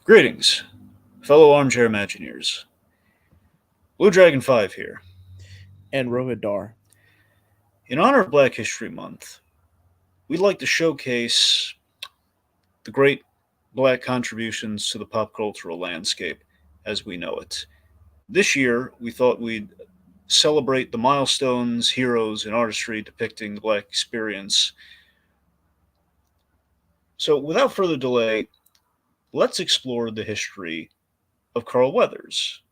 Greetings, fellow armchair Imagineers. Blue Dragon 5 here. And Rohith. In honor of Black History Month, we'd like to showcase the great black contributions to the pop cultural landscape as we know it. This year, we thought we'd celebrate the milestones, heroes, and artistry depicting the black experience. So, without further delay, let's explore the history of Carl Weathers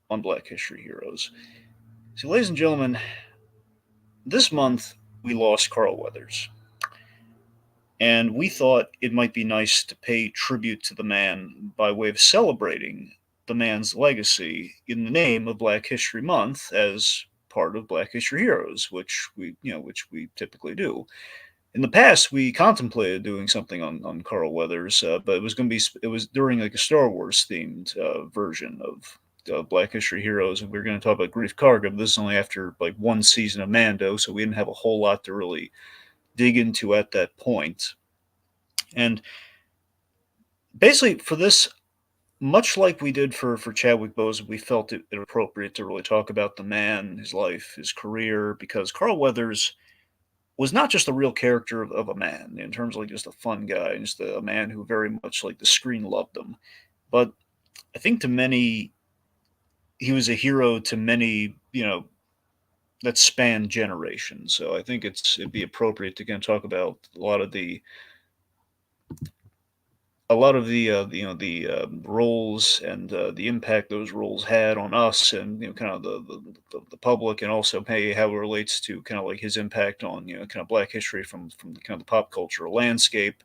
on Black History Heroes. So, ladies and gentlemen, this month we lost Carl Weathers. And we thought it might be nice to pay tribute to the man by way of celebrating the man's legacy in the name of Black History Month as part of Black History Heroes, which we typically do. In the past, we contemplated doing something on Carl Weathers, but it was during like a Star Wars themed version of Black History Heroes, and we were going to talk about Grief Karga. But this is only after like one season of Mando, so we didn't have a whole lot to really dig into at that point. And basically, for this, much like we did for Chadwick Boseman, we felt it appropriate to really talk about the man, his life, his career, because Carl Weathers was not just a real character of a man in terms of like just a fun guy, just a man who very much like the screen loved him. But I think to many, he was a hero to many, that spanned generations. So I think it'd be appropriate to kind of talk about a lot of the roles and the impact those roles had on us and kind of the public, and also hey, how it relates to kind of like his impact on kind of Black history from the kind of the pop cultural landscape,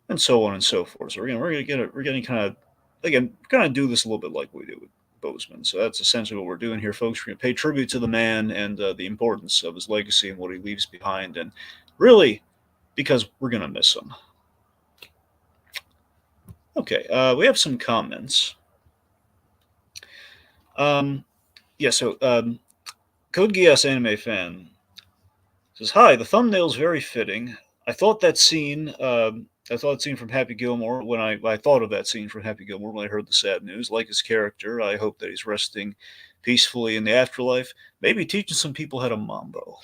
and so on and so forth. So we're gonna kind of again kind of do this a little bit like we do with Bozeman. So that's essentially what we're doing here, folks. We're gonna pay tribute to the man and the importance of his legacy and what he leaves behind, and really because we're gonna miss him. Okay, we have some comments. Um, yeah, so Code Geass Anime Fan says, "Hi, the thumbnail's very fitting. I thought that scene. I thought that scene from Happy Gilmore when I thought of that scene from Happy Gilmore when I heard the sad news. Like his character, I hope that he's resting peacefully in the afterlife. Maybe teaching some people how to mambo."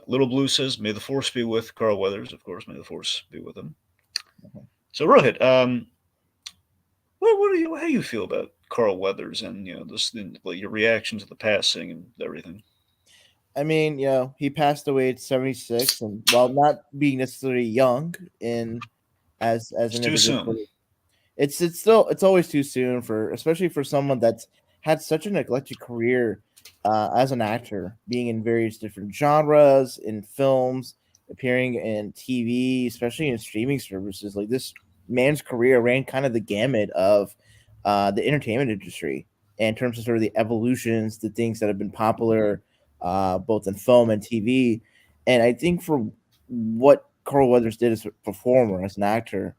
Little Blue says, "May the force be with Carl Weathers. Of course, may the force be with him." So Rohit, how do you feel about Carl Weathers and this like your reaction to the passing and everything? I mean, he passed away at 76, and while not being necessarily young in as It's an too individual, soon. it's always too soon for, especially for someone that's had such an eclectic career as an actor, being in various different genres, in films, appearing in TV, especially in streaming services. Like, this man's career ran kind of the gamut of the entertainment industry in terms of sort of the evolutions, the things that have been popular both in film and TV. And I think for what Carl Weathers did as a performer, as an actor,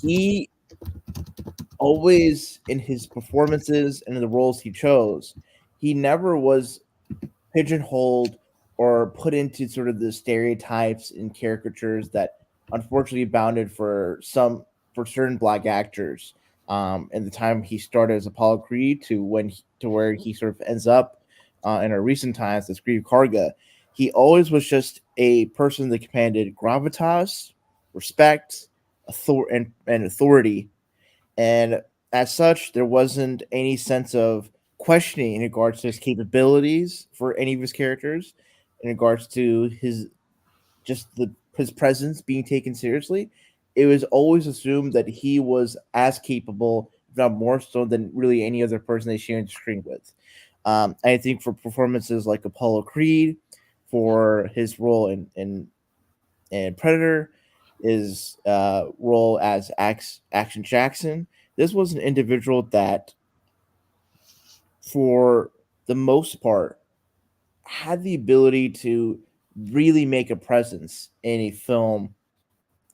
he always, in his performances and in the roles he chose, he never was pigeonholed or put into sort of the stereotypes and caricatures that unfortunately abounded for certain black actors. In the time he started as Apollo Creed to where he sort of ends up in our recent times as Grief Karga, he always was just a person that commanded gravitas, respect, and authority, and as such, there wasn't any sense of questioning in regards to his capabilities for any of his characters, in regards to his presence being taken seriously. It was always assumed that he was as capable, if not more so, than really any other person they shared the screen with. I think for performances like Apollo Creed, for his role in Predator, his role as Action Jackson, this was an individual that, for the most part, had the ability to really make a presence in a film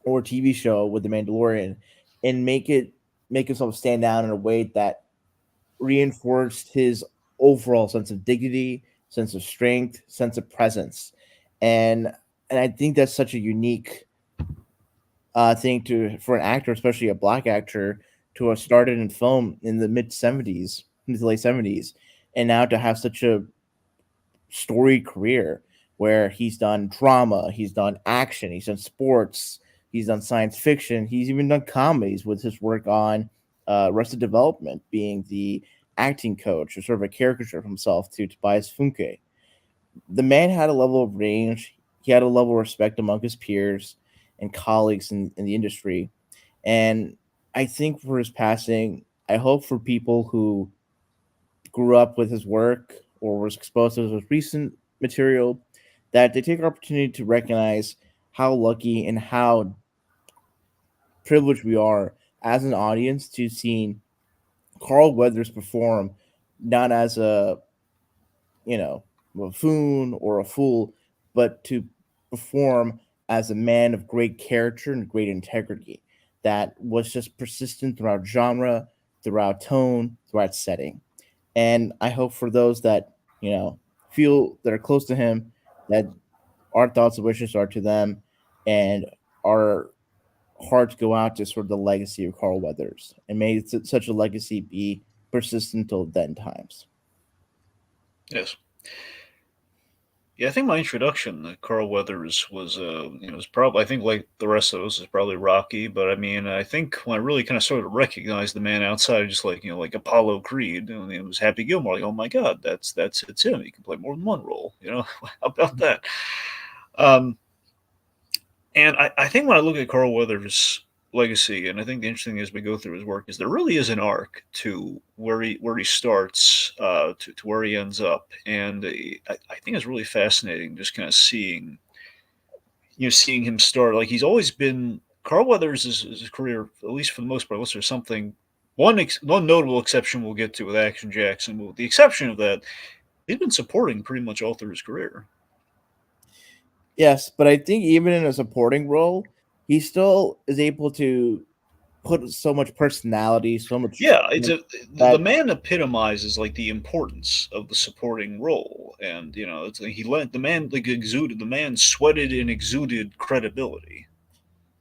or TV show with the Mandalorian and make himself stand out in a way that reinforced his overall sense of dignity, sense of strength, sense of presence. And and I think that's such a unique thing to for an actor, especially a black actor, to have started in film in the mid to late 70s, and now to have such a storied career where he's done drama, he's done action, he's done sports, he's done science fiction, he's even done comedies with his work on Arrested Development, being the acting coach or sort of a caricature of himself to Tobias Funke. The man had a level of range, he had a level of respect among his peers and colleagues in the industry. And I think for his passing, I hope for people who grew up with his work or was exposed to his recent material that they take opportunity to recognize how lucky and how privileged we are as an audience to see Carl Weathers perform not as a you know buffoon or a fool, but to perform as a man of great character and great integrity that was just persistent throughout genre, throughout tone, throughout setting. And I hope for those that feel that are close to him that our thoughts and wishes are to them, and our hearts go out to sort of the legacy of Carl Weathers, and may such a legacy be persistent till then times. Yes. Yeah, I think my introduction to Carl Weathers was, was probably, I think like the rest of us is probably Rocky, but I mean, I think when I really kind of started to recognize the man outside of just like, like Apollo Creed, it was Happy Gilmore, like, oh my God, it's him. He can play more than one role, how about that? Um, and I think when I look at Carl Weathers' legacy, and I think the interesting thing as we go through his work is there really is an arc to where he starts to where he ends up, and I think it's really fascinating just kind of seeing him start. Like he's always been Carl Weathers' his career, at least for the most part, unless there's something one notable exception we'll get to with Action Jackson. With the exception of that, he's been supporting pretty much all through his career. Yes, but I think even in a supporting role, he still is able to put so much personality, so much Yeah, charm the that man epitomizes like the importance of the supporting role, and it's like he let the man like exuded the man sweated and exuded credibility.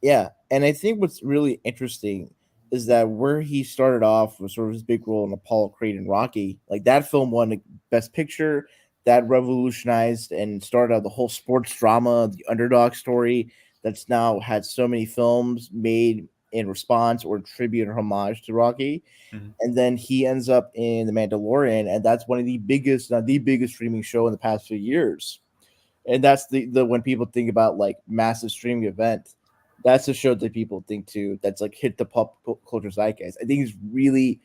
yeah, and I think what's really interesting is that where he started off was sort of his big role in Apollo Creed and Rocky. Like that film won the Best Picture, that revolutionized and started out the whole sports drama, the underdog story that's now had so many films made in response or tribute or homage to Rocky. Mhm. And then he ends up in The Mandalorian, and that's one of the biggest, not the biggest streaming show in the past few years. And that's the when people think about like massive streaming event, that's the show that people think to that's like hit the pop culture zeitgeist. I think it's really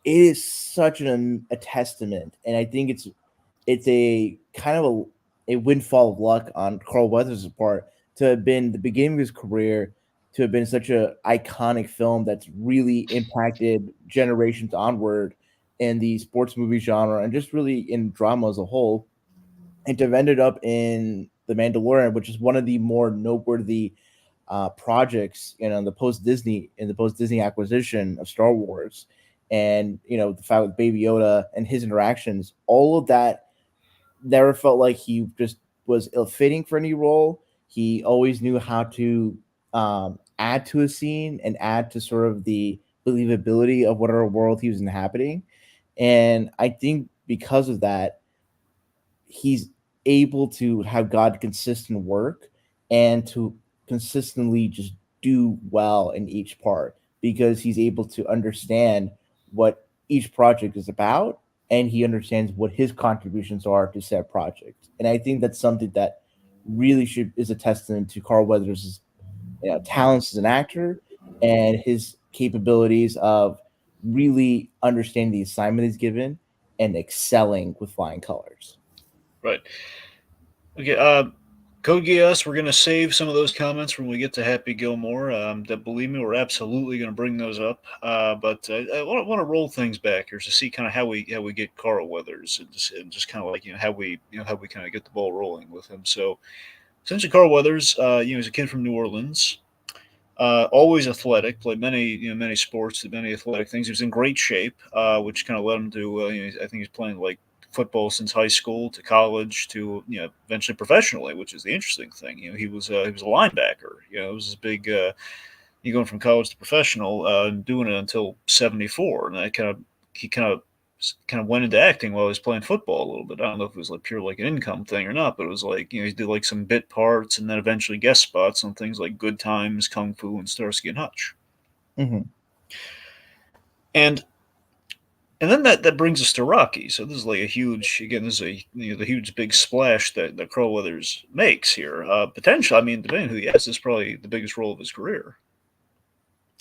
it is such a testament, and I think it's a kind of a windfall of luck on Carl Weathers' part to have been the beginning of his career, to have been such a iconic film that's really impacted generations onward in the sports movie genre and just really in drama as a whole, and to have ended up in The Mandalorian, which is one of the more noteworthy projects, the post Disney acquisition of Star Wars, and the fact with Baby Yoda and his interactions, all of that never felt like he just was ill fitting for any role. He always knew how to add to a scene and add to sort of the believability of whatever world he was inhabiting, and I think because of that he's able to have got consistent work and to consistently just do well in each part because he's able to understand what each project is about, and he understands what his contributions are to said project. And I think that's something that really should is a testament to Carl Weathers' talents as an actor and his capabilities of really understanding the assignment he's given and excelling with flying colors. Right. Okay. Code Geass, we're gonna save some of those comments when we get to Happy Gilmore. That believe me, we're absolutely gonna bring those up. But I want to roll things back here to see kind of how we get Carl Weathers and just kind of like how we kind of get the ball rolling with him. So essentially, Carl Weathers, he's a kid from New Orleans. Always athletic, played many sports, did many athletic things. He was in great shape, which kind of led him to. I think he's playing like football since high school to college to eventually professionally, which is the interesting thing. He was a linebacker. It was his big. You going from college to professional, doing it until '74, and that he kind of went into acting while he was playing football a little bit. I don't know if it was like pure like an income thing or not, but it was like he did like some bit parts and then eventually guest spots on things like Good Times, Kung Fu, and Starsky and Hutch. Mm-hmm. And and then that brings us to Rocky. So this is like a huge again. This is the huge big splash that Carl Weathers makes here. Potential. I mean, depending who he asks, this is probably the biggest role of his career.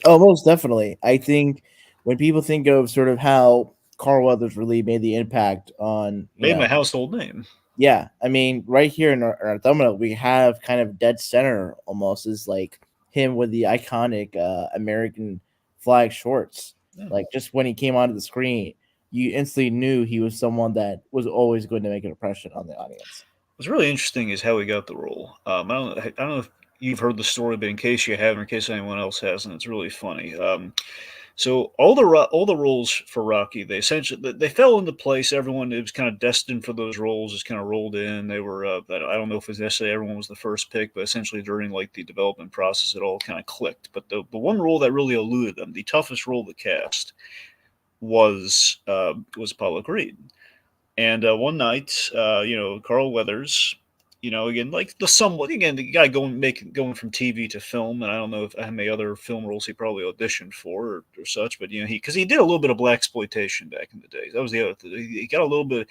Oh, most definitely. I think when people think of sort of how Carl Weathers really made the impact on, Made him a household name. yeah, I mean, right here in our thumbnail, we have kind of dead center almost is like him with the iconic American flag shorts. Yeah. Like just when he came onto the screen, you instantly knew he was someone that was always going to make an impression on the audience. What's really interesting is how he got the role. I don't know if you've heard the story, but in case you haven't, in case anyone else hasn't, it's really funny. So all the roles for Rocky, they essentially they fell into place. Everyone it was kind of destined for those roles, just kind of rolled in. They were I don't know if it was necessarily everyone was the first pick, but essentially during like the development process, it all kind of clicked. But the one role that really eluded them, the toughest role of the cast, was Apollo Creed. And one night, Carl Weathers, again, like the somewhat, again, the guy going from TV to film, and I don't know how many other film roles he probably auditioned for or such, but because he did a little bit of black exploitation back in the days. That was the other thing. He got a little bit.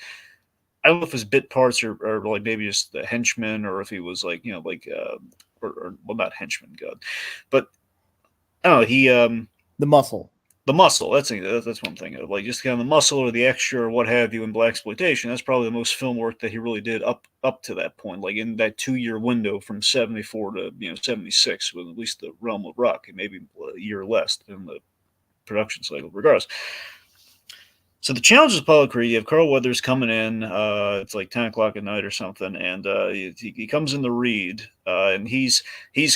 I don't know if his bit parts or like maybe just the henchman, or if he was like or well, not henchman, God, but I don't know. The muscle. The muscle. That's one thing. Like just kind of the muscle or the extra or what have you in black exploitation. That's probably the most film work that he really did up to that point. Like in that 2 year window from '74 to '76, with at least the realm of rock, and maybe a year less in the production cycle. Regardless. So the challenge is Apollo Creed. You have Carl Weathers coming in. It's like 10 o'clock at night or something, and he comes in to read, and he's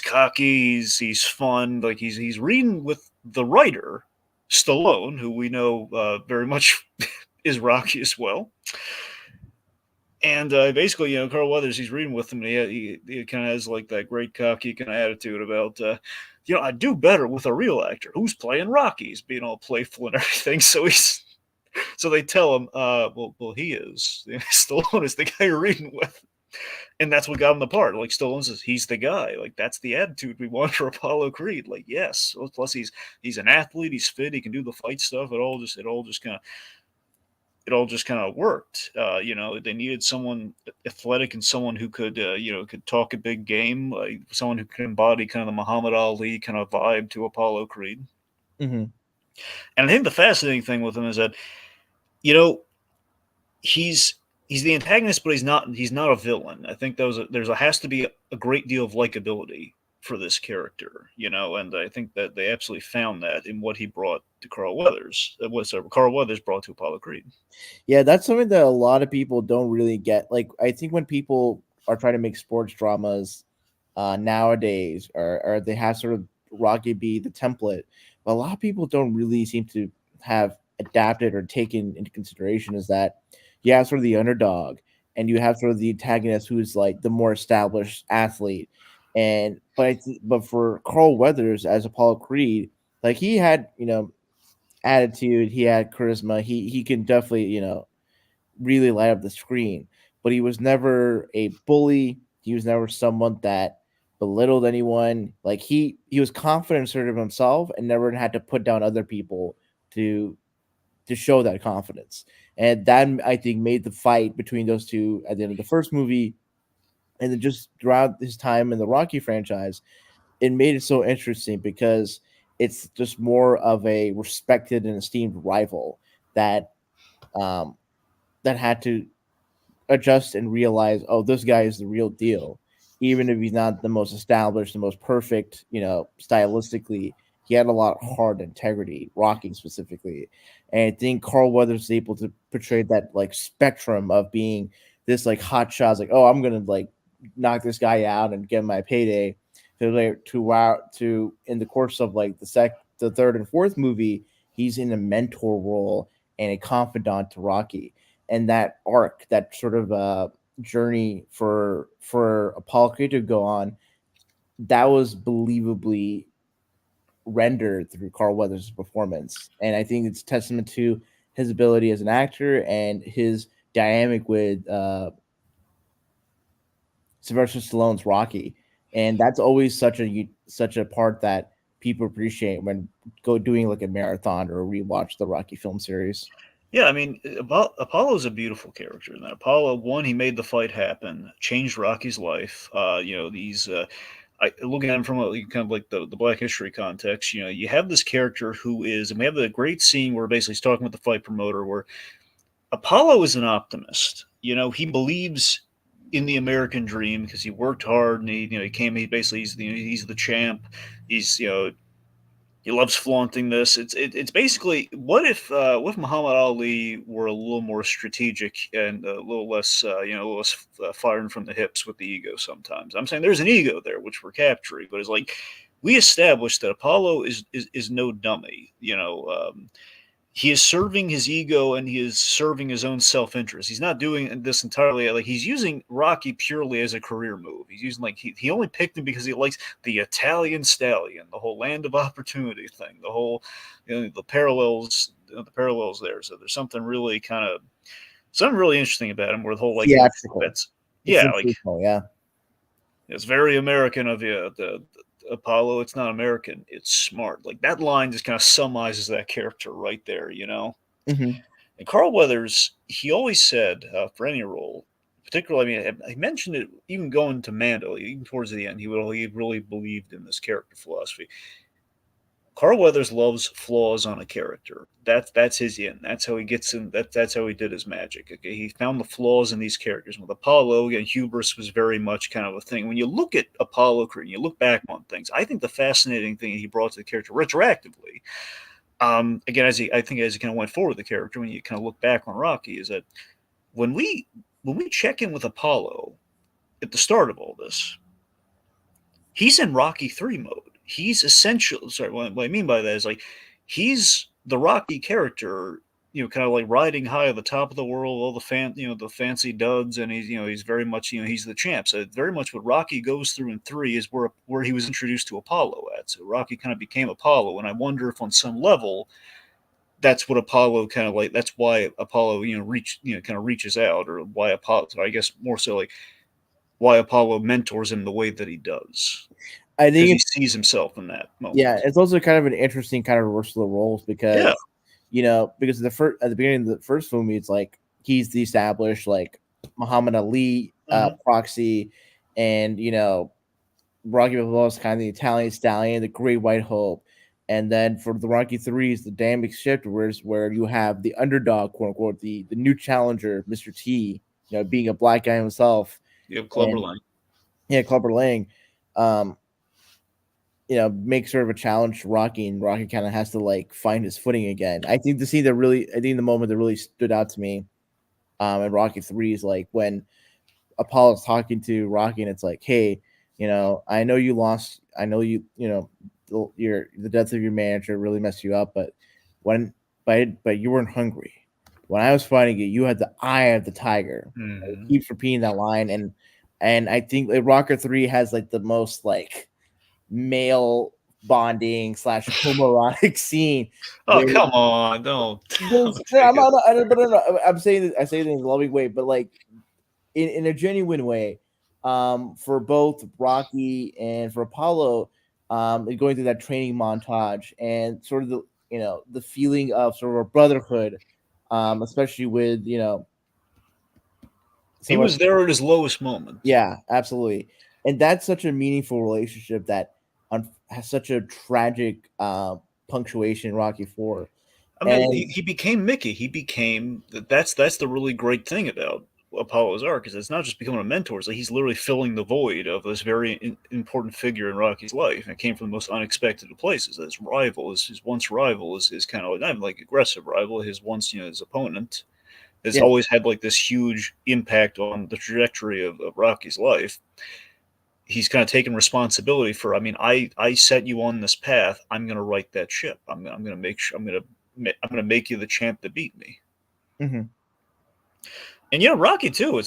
cocky. He's fun. Like he's reading with the writer Stallone, who we know very much is Rocky as well. And basically, Carl Weathers, he's reading with him, and he kind of has like that great cocky kind of attitude about, I do better with a real actor who's playing Rocky. He's being all playful and everything. So they tell him, well, he is. Stallone is the guy you're reading with. And that's what got him the part. Like Stallone says, he's the guy. Like that's the attitude we want for Apollo Creed. Like yes. Plus he's an athlete. He's fit. He can do the fight stuff. It all just kind of worked. They needed someone athletic and someone who could could talk a big game. Like someone who could embody kind of the Muhammad Ali kind of vibe to Apollo Creed. Mm-hmm. And I think the fascinating thing with him is that you know, he's the antagonist, but he's not a villain. I think has to be a great deal of likability for this character, and I think that they absolutely found that in what he brought to Carl Weathers. What Carl Weathers brought to Apollo Creed. Yeah, that's something that a lot of people don't really get. Like, I think when people are trying to make sports dramas nowadays, or they have sort of Rocky be the template, but a lot of people don't really seem to have adapted or taken into consideration is that you have sort of the underdog and you have sort of the antagonist who's like the more established athlete. And but for Carl Weathers as Apollo Creed, like he had attitude, he had charisma, he can definitely really light up the screen. But he was never a bully. He was never someone that belittled anyone. Like he was confident and certain of himself, and never had to put down other people to show that confidence. And that I think made the fight between those two at the end of the first movie, and then just throughout his time in the Rocky franchise, it made it so interesting because it's just more of a respected and esteemed rival that um, that had to adjust and realize, oh, this guy is the real deal. Even if he's not the most established, the most perfect, stylistically, he had a lot of hard integrity, Rocky specifically. And I think Carl Weathers is able to portray that like spectrum of being this like hot shot, like, oh, I'm gonna like knock this guy out and get my payday. To in the course of like the third and fourth movie, he's in a mentor role and a confidant to Rocky. and that arc, that sort of journey for Apollo Creed to go on, that was believably rendered through Carl Weathers' performance, and I think it's testament to his ability as an actor and his dynamic with Sylvester Stallone's Rocky, and that's always such a part that people appreciate when go doing like a marathon or rewatch the Rocky film series. Yeah, I mean, Apollo's a beautiful character. And Apollo, one, he made the fight happen, changed Rocky's life. These I look at him from a kind of like the Black History context. You know, you have this character who is, and we have the great scene where basically he's talking with the fight promoter, where Apollo is an optimist. You know, he believes in the American dream because he worked hard and he came. He basically he's the champ. He's he loves flaunting this. It's basically what if Muhammad Ali were a little more strategic and a little less a little less firing from the hips with the ego. Sometimes I'm saying there's an ego there which we're capturing, but it's like we established that Apollo is no dummy. He is serving his ego and he is serving his own self-interest. He's not doing this entirely like he's using Rocky purely as a career move. He's using like he only picked him because he likes the Italian stallion, the whole land of opportunity thing, the whole the parallels the parallels there. So there's something really interesting about him where the whole like Theatrical, that's it's yeah, like sensational, yeah. it's very American of you. The Apollo, it's not American, it's smart. Like that line just kind of summarizes that character right there, you know. Hmm. And Carl Weathers, he always said for any role, particularly, I mean, he mentioned it even going to Mando, even towards the end, he really believed in this character philosophy. Carl Weathers loves flaws on a character. That's his in. That's how he gets in. That's how he did his magic. Okay, he found the flaws in these characters. With Apollo, again, hubris was very much kind of a thing. When you look at Apollo Creed, you look back on things. I think the fascinating thing he brought to the character retroactively, again, I think as he kind of went forward with the character, when you kind of look back on Rocky, is that when we check in with Apollo at the start of all this, he's in Rocky 3 mode. He's essential. Sorry, what I mean by that is like he's the Rocky character, kind of like riding high at the top of the world, all the fancy duds, and he's very much, he's the champ. So very much what Rocky goes through in 3 is where he was introduced to Apollo at. So Rocky kind of became Apollo, and I wonder if on some level that's what Apollo kind of like. That's why Apollo, kind of reaches out, or why Apollo. I guess more so like why Apollo mentors him the way that he does, I because think he it's sees himself in that yeah, moment. it's also kind of an interesting kind of reversal of roles Yeah. because because at the beginning of the first movie, it's like he's the established like Muhammad Ali Hmm. proxy, and Rocky Balboa is kind of the Italian stallion, the Great White Hope. And then for the Rocky threes, the dynamic shift where you have the underdog, quote unquote, the new challenger, Mr. T, being a black guy himself, You have Clubber and Lang. yeah, Clubber Lang, um, make sort of a challenge to Rocky, and Rocky kind of has to like find his footing again. I think the moment that really stood out to me, in Rocky three is like when Apollo's talking to Rocky, and it's like, hey, I know you lost. I know the death of your manager really messed you up, but when, but you weren't hungry. When I was fighting you, you had the eye of the tiger. It Hmm. keeps repeating that line, and I think like Rocker three has like the most like male bonding slash homoerotic scene Oh, where come on. Don't no, take it. I'm saying I say it in a loving way, but like in a genuine way, for both Rocky and for Apollo, and going through that training montage and sort of the feeling of sort of a brotherhood, especially with He someone. was there at his lowest moment. Yeah, absolutely, and that's such a meaningful relationship that has such a tragic punctuation in Rocky Four, I mean, and he became Mickey. That's the really great thing about Apollo's arc, is it's not just becoming a mentor. It's like he's literally filling the void of this very important figure in Rocky's life, and it came from the most unexpected of places. His rival, his once rival, is kind of not even like aggressive rival. His once his opponent has yeah. always had like this huge impact on the trajectory of Rocky's life. He's kind of taken responsibility for. I mean, I set you on this path. I'm going to right that ship. I'm going to make sure. I'm going to make you the champ that beat me. Mhm. And Rocky too.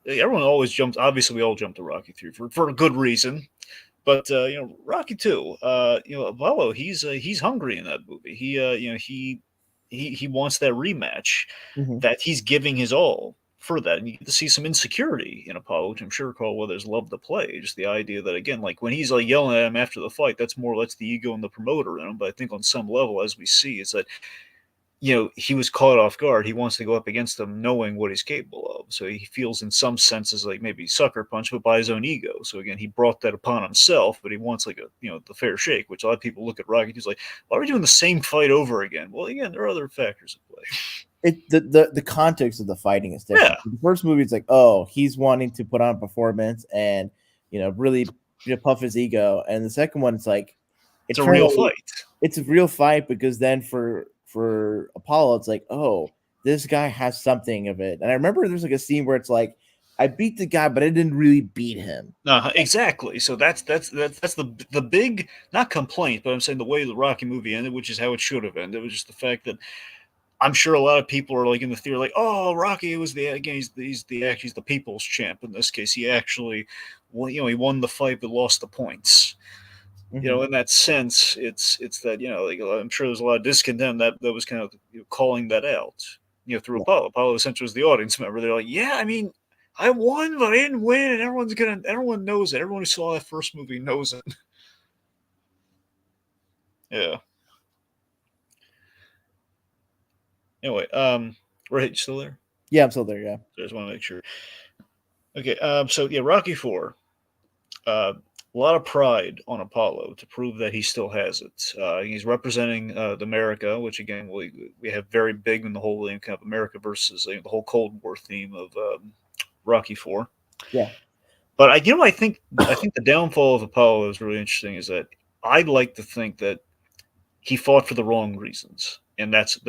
Everyone always jumps. Obviously, we all jump to Rocky 3 for a good reason. But Rocky too. Apollo. He's hungry in that movie. He wants that rematch. Mm-hmm. That he's giving his all for that, and you get to see some insecurity in Apollo, which I'm sure Carl Weathers loved to play. Just the idea that again, like when he's like yelling at him after the fight, that's the ego and the promoter in him. But I think on some level, as we see, it's that he was caught off guard. He wants to go up against them knowing what he's capable of. So he feels in some senses like maybe sucker punch, but by his own ego. So again, he brought that upon himself, but he wants like the fair shake, which a lot of people look at Rocky. He's like, why are we doing the same fight over again? Well, again, there are other factors at play. The context of the fighting is different. Yeah. The first movie, it's like, oh, he's wanting to put on a performance and really puff his ego, and the second one, it's like it's a real fight. It's a real fight because then for Apollo, it's like, oh, this guy has something of it. And I remember there's like a scene where it's like, I beat the guy, but I didn't really beat him. Exactly. So that's the big, not complaint, but I'm saying the way the Rocky movie ended, which is how it should have ended. It was just the fact that I'm sure a lot of people are like in the theory, like, oh, Rocky was he's the people's champ. In this case, he actually, he won the fight but lost the points. Mm-hmm. In that sense, it's that like I'm sure there's a lot of discontent that was kind of calling that out. Through Apollo. Apollo essentially was the audience member. They're like, yeah, I mean, I won, but I didn't win, and everyone knows it. Everyone who saw that first movie knows it. Yeah. Anyway, Rohith, you still there? Yeah, I'm still there. Yeah. I just want to make sure. Okay. So yeah, Rocky 4. A lot of pride on Apollo to prove that he still has it. He's representing America, which again we have very big in the whole kind of America versus the whole Cold War theme of Rocky 4. Yeah. But I think the downfall of Apollo is really interesting. Is that I'd like to think that he fought for the wrong reasons, and that's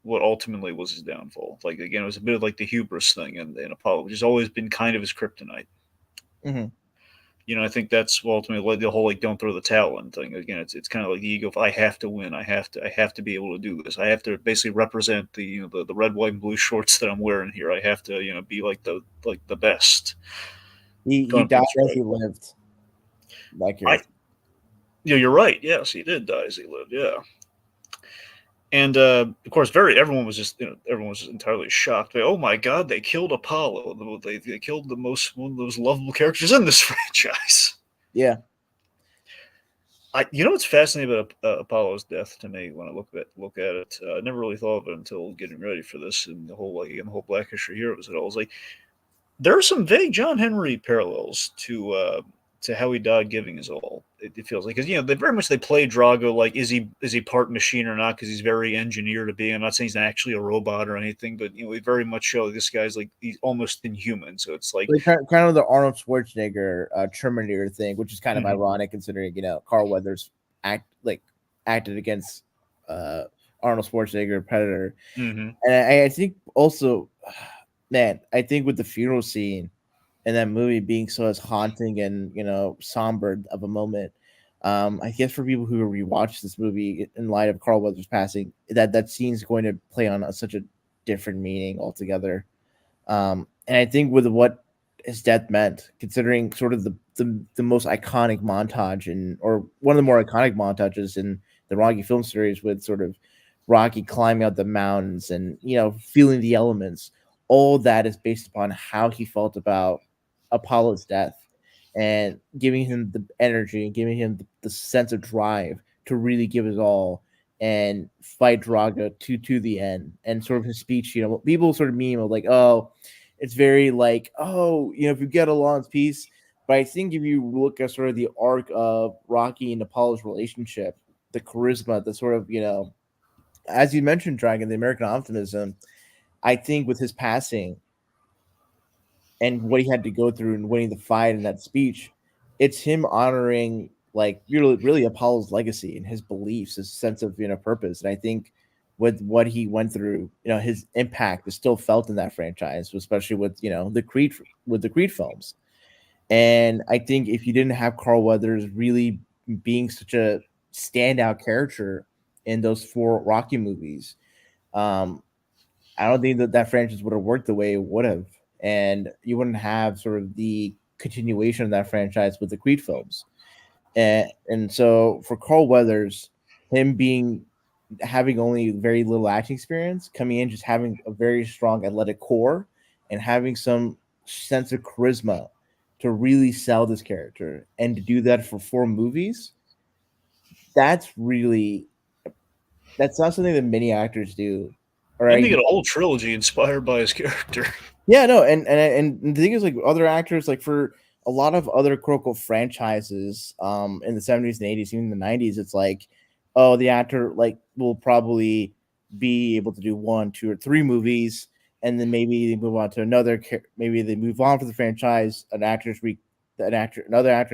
what ultimately was his downfall. Like again, it was a bit of like the hubris thing in Apollo, which has always been kind of his kryptonite. Mm-hmm. I think that's ultimately the whole like don't throw the towel in thing. Again, it's kind of like the ego of I have to win. I have to be able to do this. I have to basically represent the the red, white, and blue shorts that I'm wearing here. I have to be like the best. He died as he lived. Like you're right. Yes, he did die as he lived. Yeah. And of course, everyone was just entirely shocked. Oh my God, they killed Apollo. They killed one of those lovable characters in this franchise. Yeah. What's fascinating about Apollo's death to me when I look at it. I never really thought of it until getting ready for this and the whole Black History Heroes. It all was like there are some vague John Henry parallels to how he died giving his all. It feels like because they very much they play Drago like is he part machine or not because he's very engineered to be. I'm not saying he's not actually a robot or anything, but we very much show this guy's like he's almost inhuman. So it's like kind of the Arnold Schwarzenegger Terminator thing, which is kind of ironic considering Carl Weathers acted against Arnold Schwarzenegger Predator, and I think also, man, I think with the funeral scene and that movie being so as haunting and somber of a moment, I guess for people who rewatch this movie in light of Carl Weathers passing, that scene's going to play on such a different meaning altogether. And I think with what his death meant, considering sort of the most iconic montage or one of the more iconic montages in the Rocky film series, with sort of Rocky climbing up the mountains and feeling the elements, all that is based upon how he felt about Apollo's death and giving him the energy and giving him the sense of drive to really give his all and fight Drago to the end. And sort of his speech, people sort of meme of like, oh, it's very like, oh, if you get along, it's peace. But I think if you look at sort of the arc of Rocky and Apollo's relationship, the charisma, the sort of, as you mentioned, Dragon, the American optimism, I think with his passing and what he had to go through and winning the fight in that speech, it's him honoring like really Apollo's legacy and his beliefs, his sense of purpose. And I think with what he went through, his impact is still felt in that franchise, especially with the Creed films. And I think if you didn't have Carl Weathers really being such a standout character in those 4 Rocky movies, I don't think that that franchise would have worked the way it would have, and you wouldn't have sort of the continuation of that franchise with the Creed films. And so for Carl Weathers, him being having only very little acting experience, coming in just having a very strong athletic core and having some sense of charisma to really sell this character, and to do that for 4 movies, that's really that's not something that many actors do. Or And they get a whole trilogy inspired by his character. yeah, no, and the thing is, like other actors, like for a lot of other quote franchises, in the 70s and 80s, even the 90s, it's like, oh, the actor like will probably be able to do 1, 2, or 3 movies, and then maybe they move on to maybe they move on for the franchise. Another actor's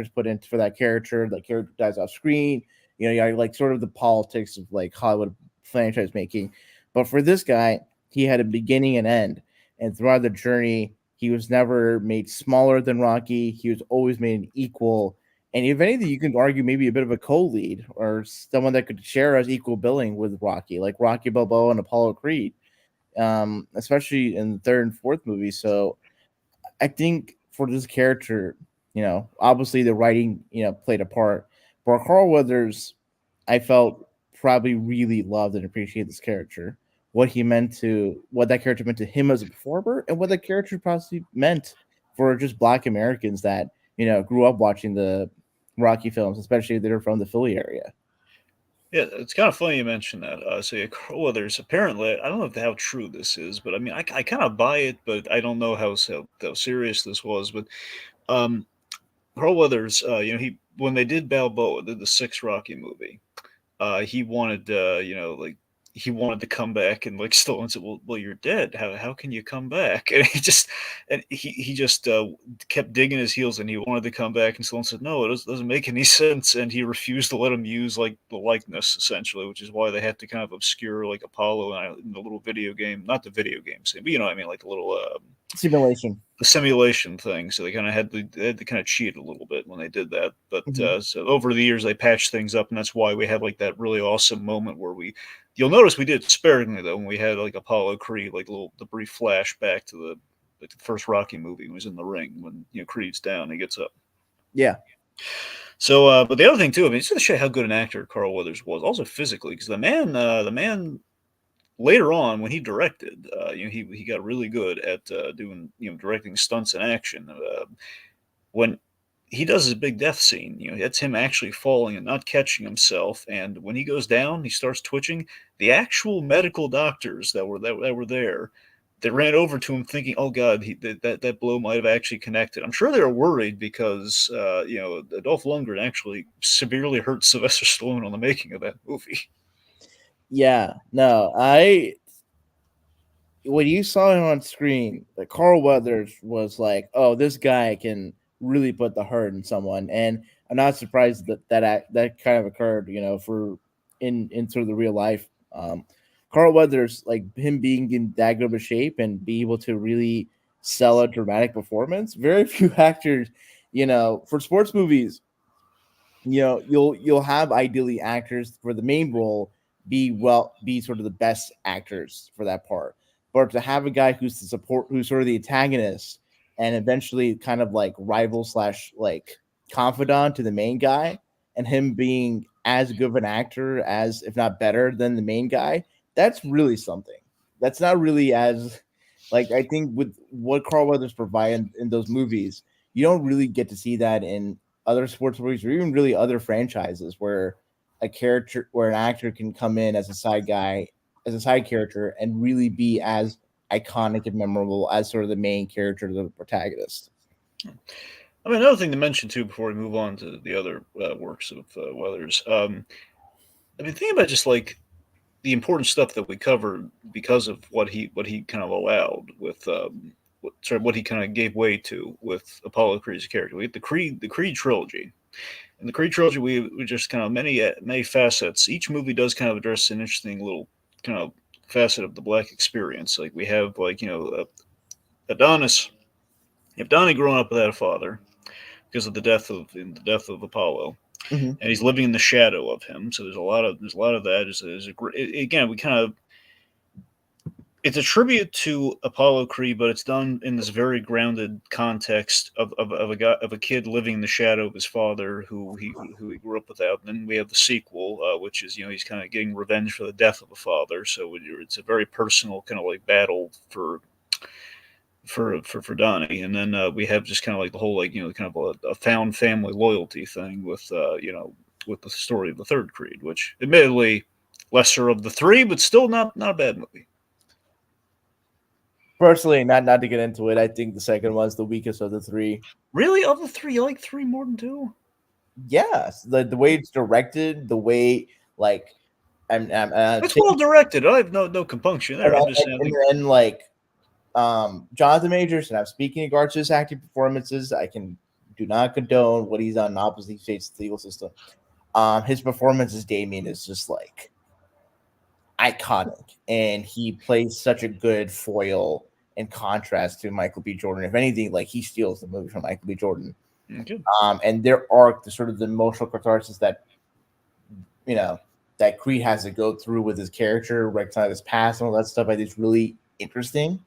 put in for that character. That character dies off screen. Yeah, like sort of the politics of like Hollywood franchise making. But for this guy, he had a beginning and end, and throughout the journey, he was never made smaller than Rocky. He was always made an equal. And if anything, you can argue maybe a bit of a co-lead or someone that could share as equal billing with Rocky, like Rocky Balboa and Apollo Creed, especially in the third and fourth movie. So I think for this character, obviously the writing, played a part. For Carl Weathers, I felt probably really loved and appreciated this character, what that character meant to him as a performer, and what that character possibly meant for just Black Americans that grew up watching the Rocky films, especially if they're from the Philly area. Yeah, it's kind of funny you mentioned that. So yeah, Carl Weathers. Apparently, I don't know how true this is, but I mean, I kind of buy it, but I don't know how serious this was. But um, Carl Weathers, he when they did Balboa, did the sixth Rocky movie, he wanted, like he wanted to come back, and like Stallone said, well, you're dead. How can you come back? And he just kept digging his heels, and he wanted to come back, and Stallone said, no, it doesn't make any sense, and he refused to let him use like the likeness essentially, which is why they had to kind of obscure like Apollo in the little video game, not the video game scene, but you know what I mean, like the little Simulation. the simulation thing. So they had to kind of cheat a little bit when they did that. But Mhm. so over the years they patched things up, and that's why we had like that really awesome moment where you'll notice we did it sparingly though when we had like Apollo Creed, like the brief flashback to the first Rocky movie when he was in the ring when Creed's down, he gets up. Yeah. So, but the other thing too, I mean, it's to show how good an actor Carl Weathers was, also physically, because the man later on when he directed, he got really good at doing directing stunts in action. When he does his big death scene, that's him actually falling and not catching himself. And when he goes down, he starts twitching. The actual medical doctors that were there, that ran over to him thinking, "Oh God, that blow might have actually connected." I'm sure they were worried because Dolph Lundgren actually severely hurt Sylvester Stallone on the making of that movie. Yeah. No, I when you saw him on screen, like Carl Weathers was like, "Oh, this guy can really put the hurt in someone," and I'm not surprised that kind of occurred, for in sort of the real life. Carl Weathers, like him being in that good of a shape and be able to really sell a dramatic performance. Very few actors, for sports movies, you'll have ideally actors for the main role be sort of the best actors for that part, but to have a guy who's the support, who's sort of the antagonist, and eventually kind of like rival slash like confidant to the main guy, and him being as good of an actor as if not better than the main guy, that's really something. That's not really as like, I think with what Carl Weathers provide in those movies, you don't really get to see that in other sports movies or even really other franchises where an actor can come in as a side guy, as a side character, and really be as iconic and memorable as sort of the main character, the protagonist. I mean, another thing to mention too before we move on to the other works of Weathers. I mean, think about just like the important stuff that we covered because of what he kind of allowed with what he kind of gave way to with Apollo Creed's character. We get the Creed trilogy. In the Creed trilogy, we just kind of many facets. Each movie does kind of address an interesting little kind of facet of the black experience. Like we have like Adonis. You have Donnie growing up without a father because of the death of Apollo, Mm-hmm. and he's living in the shadow of him. So there's a lot of that. Again, we kind of it's a tribute to Apollo Creed, but it's done in this very grounded context of a kid living in the shadow of his father, who he grew up without. And then we have the sequel, which is he's kind of getting revenge for the death of a father. So it's a very personal kind of like battle for Donnie. And then we have just kind of like the whole like kind of a found family loyalty thing with the story of the third Creed, which admittedly lesser of the three, but still not a bad movie. Personally, not to get into it, I think the second one's the weakest of the three. Really, of the three, you like three more than two? Yes, the way it's directed, the way like I'm It's well directed. I have no compunction there. I'm just saying. I and think then like Jonathan Majors, and I'm speaking in regards to his acting performances. I do not condone what he's done in opposite states of the legal system. His performance as Damien is just like iconic, and he plays such a good foil in contrast to Michael B. Jordan. If anything, like he steals the movie from Michael B. Jordan. okay. And their arc, the sort of the emotional catharsis that that Creed has to go through with his character, recognize his past and all that stuff, I think is really interesting.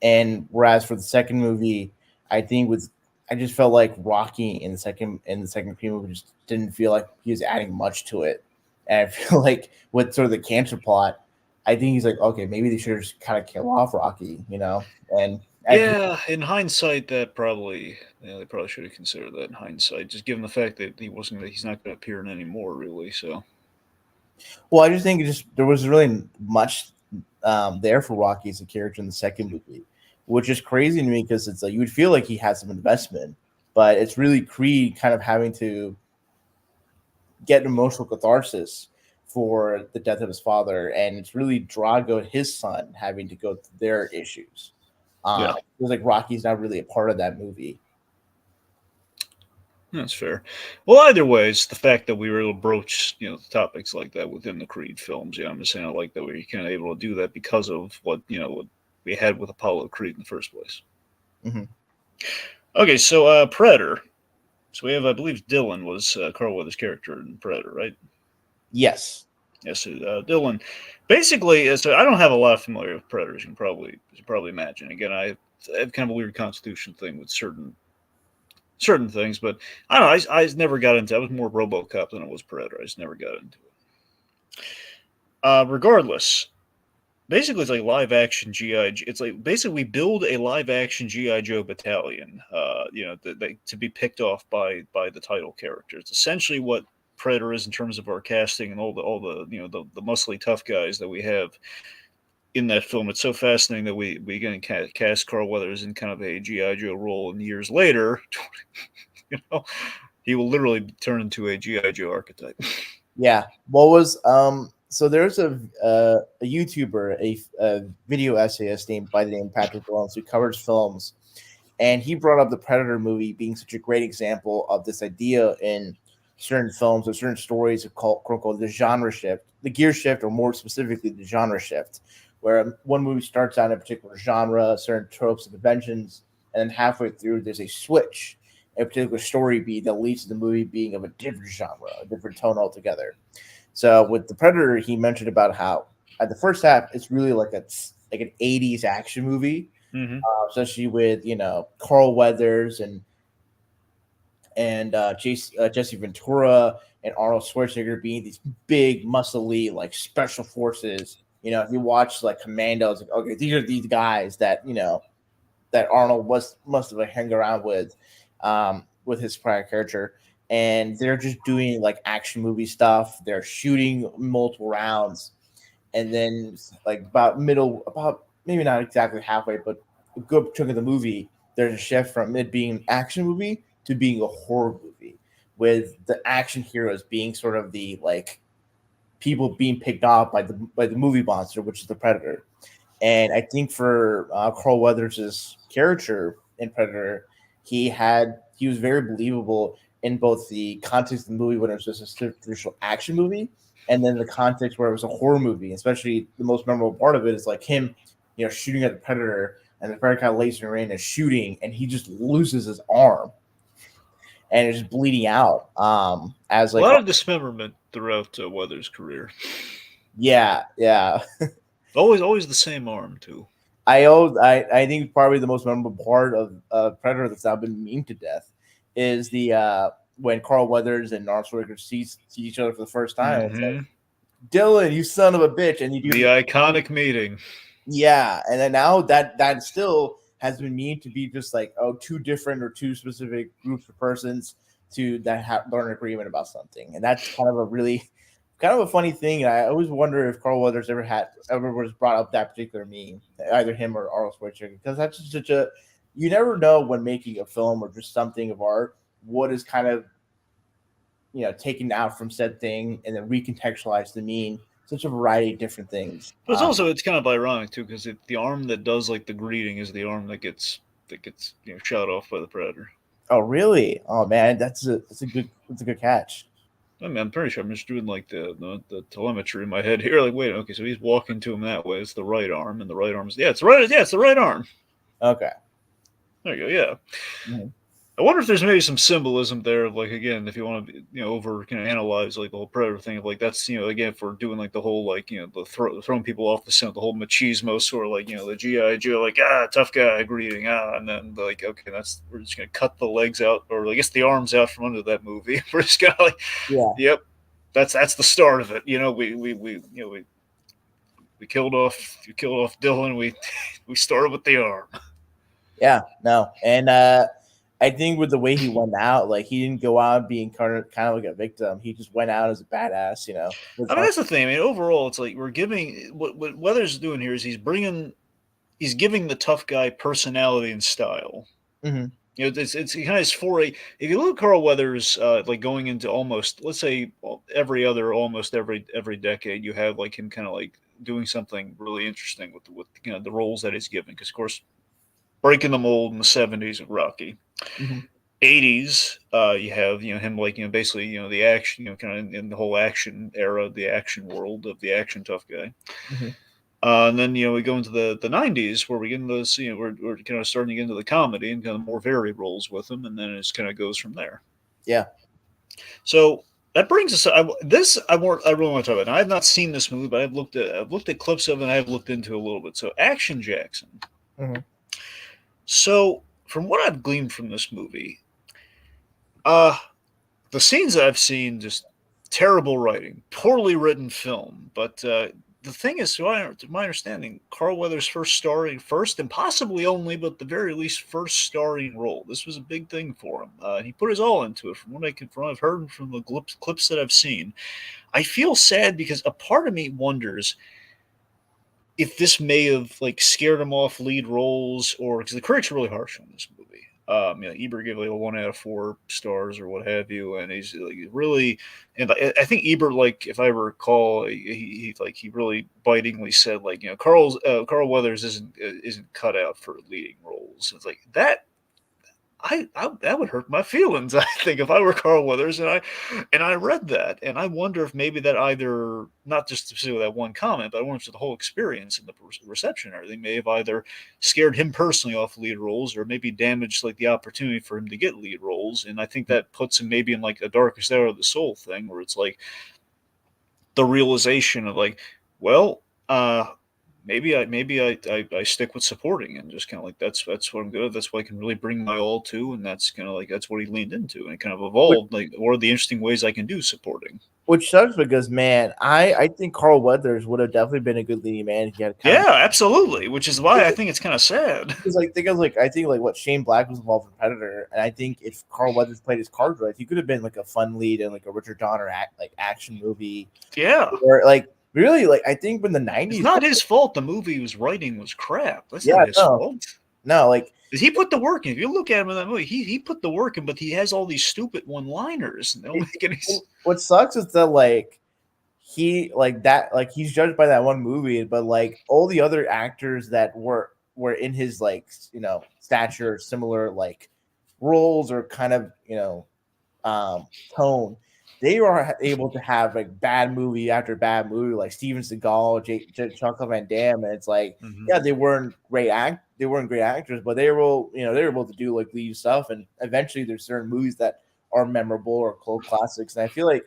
And whereas for the second movie, I just felt like Rocky in the second Creed movie just didn't feel like he was adding much to it. And I feel like with sort of the cancer plot, I think he's like, okay, maybe they should just kind of kill off Rocky, And Yeah, in hindsight, that probably they probably should have considered that in hindsight, just given the fact that he's not going to appear in any more really. So well, I just think there was really much there for Rocky as a character in the second movie, which is crazy to me because it's like you would feel like he had some investment, but it's really Creed kind of having to get an emotional catharsis for the death of his father, and it's really Drago, his son, having to go through their issues. yeah, It was like Rocky's not really a part of that movie. that's fair. Well, either way, it's the fact that we were able to broach topics like that within the Creed films. Yeah, I'm just saying I like that we were kind of able to do that because of what we had with Apollo Creed in the first place. Mm-hmm. Okay, so Predator. So we have, I believe, Dylan was Carl Weathers' character in Predator, right? Yes. Yes, Dylan. Basically, so I don't have a lot of familiar with Predators. You can probably imagine. Again, I have kind of a weird constitution thing with certain things, but I don't know. I never got into. I was more RoboCop than I was Predator. I just never got into it. Regardless, basically it's like live action GI. It's like basically we build a live action GI Joe battalion. To be picked off by the title character. It's essentially what Predator is in terms of our casting and all the the muscly tough guys that we have in that film. It's so fascinating that we going to cast Carl Weathers in kind of a GI Joe role, and years later, you know, he will literally turn into a GI Joe archetype. Yeah. What was So there's a YouTuber, a video essayist named by the name Patrick Jones who covers films, and he brought up the Predator movie being such a great example of this idea in certain films or certain stories of quote unquote the genre shift, the gear shift, or more specifically the genre shift, where one movie starts out in a particular genre, certain tropes and conventions, and then halfway through there's a switch, a particular story beat that leads to the movie being of a different genre, a different tone altogether. So with the Predator, he mentioned about how at the first half it's really like an '80s action movie, Mm-hmm. especially with Carl Weathers and Jesse Ventura and Arnold Schwarzenegger being these big, muscly, like special forces. If you watch like Commandos, like okay, these are these guys that that Arnold must have hung around with his prior character, and they're just doing like action movie stuff. They're shooting multiple rounds, and then like about maybe not exactly halfway, but a good chunk of the movie, there's a shift from it being an action movie to being a horror movie, with the action heroes being sort of the like people being picked off by the movie monster, which is the Predator. And I think for Carl Weathers' character in Predator, he was very believable in both the context of the movie when it was just a traditional action movie, and then the context where it was a horror movie. Especially the most memorable part of it is like him, shooting at the Predator, and the Predator kind of lays in and shooting, and he just loses his arm, and it's just bleeding out. As A like lot of dismemberment throughout Weathers' career. yeah, yeah. Always the same arm too. I think probably the most memorable part of Predator that's now been memed to death is the when Carl Weathers and Arnold Schwarzenegger see each other for the first time. It's like, Hmm. Dylan, you son of a bitch, and you do The iconic meeting. yeah, and then now that still has been memed to be just like two different or two specific groups of persons to that have learn agreement about something, and that's kind of a really kind of a funny thing. And I always wonder if Carl Weathers ever was brought up that particular meme, either him or Arnold Schwarzenegger, because that's just such a you never know when making a film or just something of art what is kind of taken out from said thing and then recontextualized to mean such a variety of different things. But it's kind of ironic too, because the arm that does like the greeting is the arm that gets shot off by the predator. Oh, really? Oh man, that's a good catch. I mean, I'm pretty sure I'm just doing like the telemetry in my head here. Like, wait, okay, so he's walking to him that way. It's the right arm, and the right arm's it's right. Yeah, it's the right arm. Okay. There you go. Yeah. Mm-hmm. I wonder if there's maybe some symbolism there, like again, if you want to, over analyze like the whole predator thing of like that's again for doing like the whole like the throwing people off the scent, the whole machismo sort of like the GI Joe like tough guy greeting and then like okay we're just gonna cut the legs out or I guess the arms out from under that movie. We're just gonna like Yeah. yep, that's the start of it. We killed off Dylan. We started with the arm. Yeah. No. And I think with the way he went out, like he didn't go out being kind of like a victim. He just went out as a badass. I mean, that's the thing. I mean, overall, it's like we're giving what Weathers is doing here is he's giving the tough guy personality and style. Mm-hmm. It's kind of his foray. If you look at Carl Weathers, like going into almost let's say almost every decade, you have like him kind of like doing something really interesting with the roles that he's given. Because of course, breaking the mold in the '70s of Rocky. Mm-hmm. '80s, you have him like basically the action kind of in the whole action era, the action world of the action tough guy. Mm-hmm. And then we go into the '90s where we get into this, we're kind of starting to get into the comedy and kind of more varied roles with him, and then it just kind of goes from there. Yeah. So that brings us. I really want to talk about. Now, I have not seen this movie, but I've looked at clips of it and I've looked into it a little bit. So Action Jackson. Mm-hmm. So from what I've gleaned from this movie, the scenes that I've seen, just terrible writing, poorly written film. But the thing is, to my understanding, Carl Weathers' first and possibly only, but the very least first starring role. This was a big thing for him. He put his all into it. From what I've heard from the clips that I've seen, I feel sad because a part of me wonders if this may have like scared him off lead roles, or because the critics are really harsh on this movie. Ebert gave like a 1 out of 4 stars or what have you, and he's like really, and I think Ebert, like if I recall, he really bitingly said like Carl Weathers isn't cut out for leading roles. It's like that that would hurt my feelings. I think if I were Carl Weathers and I read that, and I wonder if maybe that either not just to say that one comment, but I wonder if the whole experience and the reception and everything may have either scared him personally off lead roles, or maybe damaged like the opportunity for him to get lead roles. And I think that puts him maybe in like a darkest hour of the soul thing, where it's like the realization of like, well, maybe I stick with supporting and just kind of like that's what I'm good at. That's what I can really bring my all to, and that's kind of like that's what he leaned into, and it kind of evolved. Like, what are the interesting ways I can do supporting? Which sucks because man, I think Carl Weathers would have definitely been a good leading man if he had kind Yeah, absolutely. Which is why I think it's kind of sad. because I think like what Shane Black was involved in Predator, and I think if Carl Weathers played his cards right, he could have been like a fun lead in like a Richard Donner action movie. Yeah, Or like really like I think when the '90s, it's not his fault. The movie he was writing was crap. That's yeah, not his no, fault. no, like He put the work in. If you look at him in that movie, he put the work in, but he has all these stupid one-liners. And they don't make any. what sucks is that like he like that like he's judged by that one movie, but like all the other actors that were in his like stature, similar like roles or kind of tone, they are able to have like bad movie after bad movie, like Steven Seagal, Jean-Claude Van Damme, and it's like, Mhm. yeah, they weren't great actors, but they were able to do like lead stuff, and eventually there's certain movies that are memorable or cult classics, and I feel like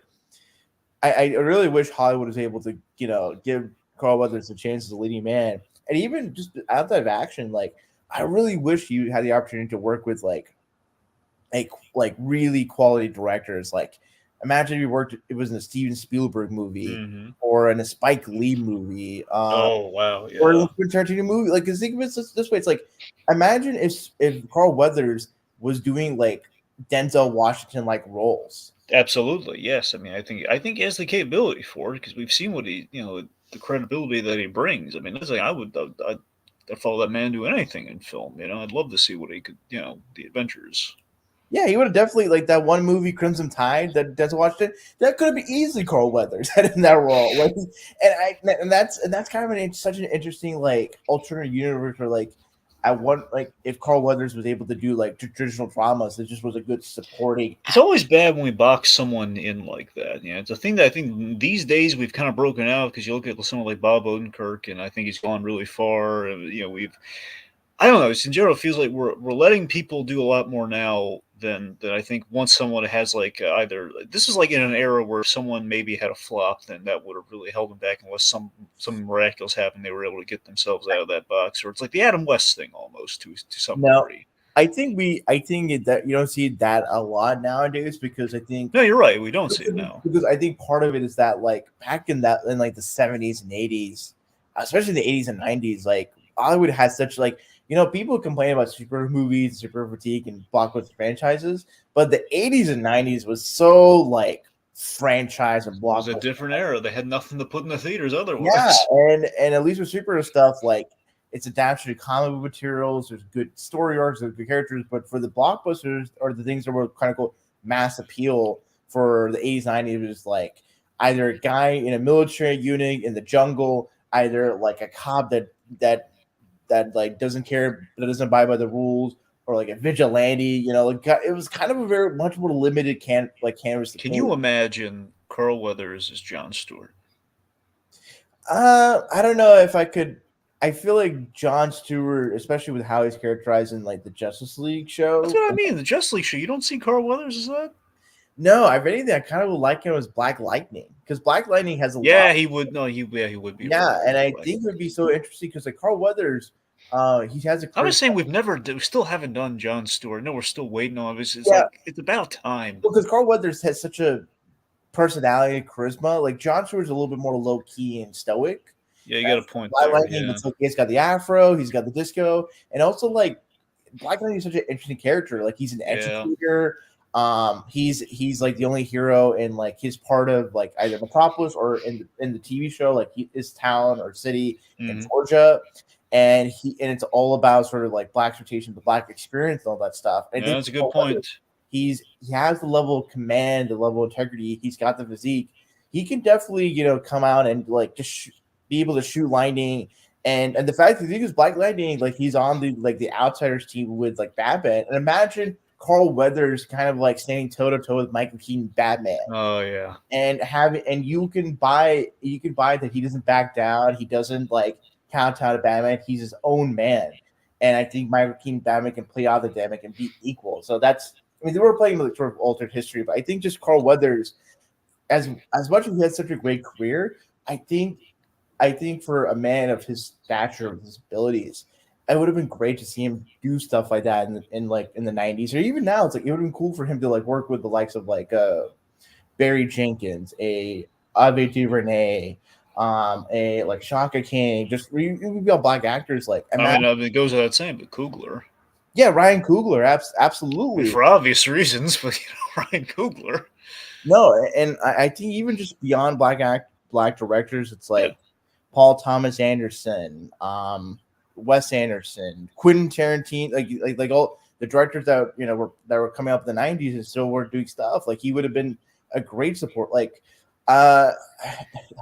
I really wish Hollywood was able to give Carl Weathers a chance as a leading man, and even just outside of action, like I really wish you had the opportunity to work with like really quality directors. Like imagine if you worked it was in a Steven Spielberg movie Mm-hmm. or in a Spike Lee movie, Oh wow, or yeah, a Tarantino movie. Like, cause think of it this way: it's like imagine if Carl Weathers was doing like Denzel Washington like roles. absolutely, yes. I mean, I think he has the capability for it because we've seen what he, the credibility that he brings. I mean, that's like I'd follow that man do anything in film. I'd love to see what he could, the adventures. Yeah, he would have definitely like that one movie Crimson Tide that Denzel Washington. That could have been easily Carl Weathers had in that role. Like, and that's kind of such an interesting like alternate universe where like I want like if Carl Weathers was able to do like traditional dramas, it just was a good supporting It's actor. always bad when we box someone in like that. It's a thing that I think these days we've kind of broken out because you look at someone like Bob Odenkirk, and I think he's gone really far. We've I don't know. It's in general, it feels like we're letting people do a lot more now than I think once someone has like either this is like in an era where someone maybe had a flop, then that would have really held them back unless some miraculous happened, they were able to get themselves out of that box, or it's like the Adam West thing almost to some No, degree. I think that you don't see that a lot nowadays because I think No, you're right. We don't see it now. because I think part of it is that like back in like the 70s and 80s, especially the 80s and 90s, like Hollywood has such like people complain about super movies, super fatigue, and blockbuster franchises, but the 80s and 90s was so like franchise and It was a blockbuster. different era. They had nothing to put in the theaters Yeah, otherwise. and at least with superhero stuff, like it's adapted to comic book materials. There's good story arcs, there's good characters, but for the blockbusters or the things that were kind of called mass appeal for the 80s, 90s, was like either a guy in a military unit in the jungle, either like a cop that like doesn't care that doesn't abide by the rules, or like a vigilante. Like it was kind of a very much more limited canvas to Can paint. you imagine Carl Weathers as Jon Stewart? I don't know if I could. I feel like John Stewart, especially with how he's characterized in like the Justice League That's show. what I mean. The Just League show. You don't see Carl Weathers as that? No, I really think I kind of would like him as Black Lightning because Black Lightning has a lot. Yeah, he would. No, he would be really Yeah, good and as I Black think it would be Lightning. so interesting because like Carl Weathers, he has a I'm charisma. just saying we still haven't done Jon Stewart. No, we're still waiting on it. It's Yeah, like it's about time. because Carl Weathers has such a personality and charisma. Like John Stewart's a little bit more low key and stoic. Yeah, you got a point Black there. Lightning, Yeah. it's like he's got the afro, he's got the disco, and also like Black Lightning is such an interesting character. Like he's an Yeah. educator. He's like the only hero in like his part of like either Metropolis or in the TV show, like his town or city in Hmm. Georgia. And it's all about sort of like black exploitation, the black experience, and all that stuff. And I Yeah, think that's a good point. he has the level of command, the level of integrity. He's got the physique. He can definitely come out and like just be able to shoot lightning. And the fact that he was Black Lightning, like he's on the Outsiders team with like Batman. And imagine Carl Weathers kind of like standing toe to toe with Michael Keaton Batman, Oh yeah. and you can buy that he doesn't back down. He doesn't like count out a Batman. He's his own man. And I think Michael Keaton Batman can play out the dynamic and be equal. So that's I mean they were playing like sort of altered history, but I think just Carl Weathers, as much as he had such a great career, I think for a man of his stature, of his abilities, it would have been great to see him do stuff like that in the 90s or even now. It's like it would have been cool for him to like work with the likes of like Barry Jenkins, a Ave DuVernay, a like Shaka King. Just we got black actors like I mean, it goes without saying, but Coogler. yeah, Ryan Coogler, I mean, absolutely. for obvious reasons, but Ryan Coogler. No, and I think even just beyond black directors, it's Yeah. like Paul Thomas Anderson, Wes Anderson, Quentin Tarantino, like all the directors that were coming up in the 90s and still were doing stuff. Like he would have been a great support. Like uh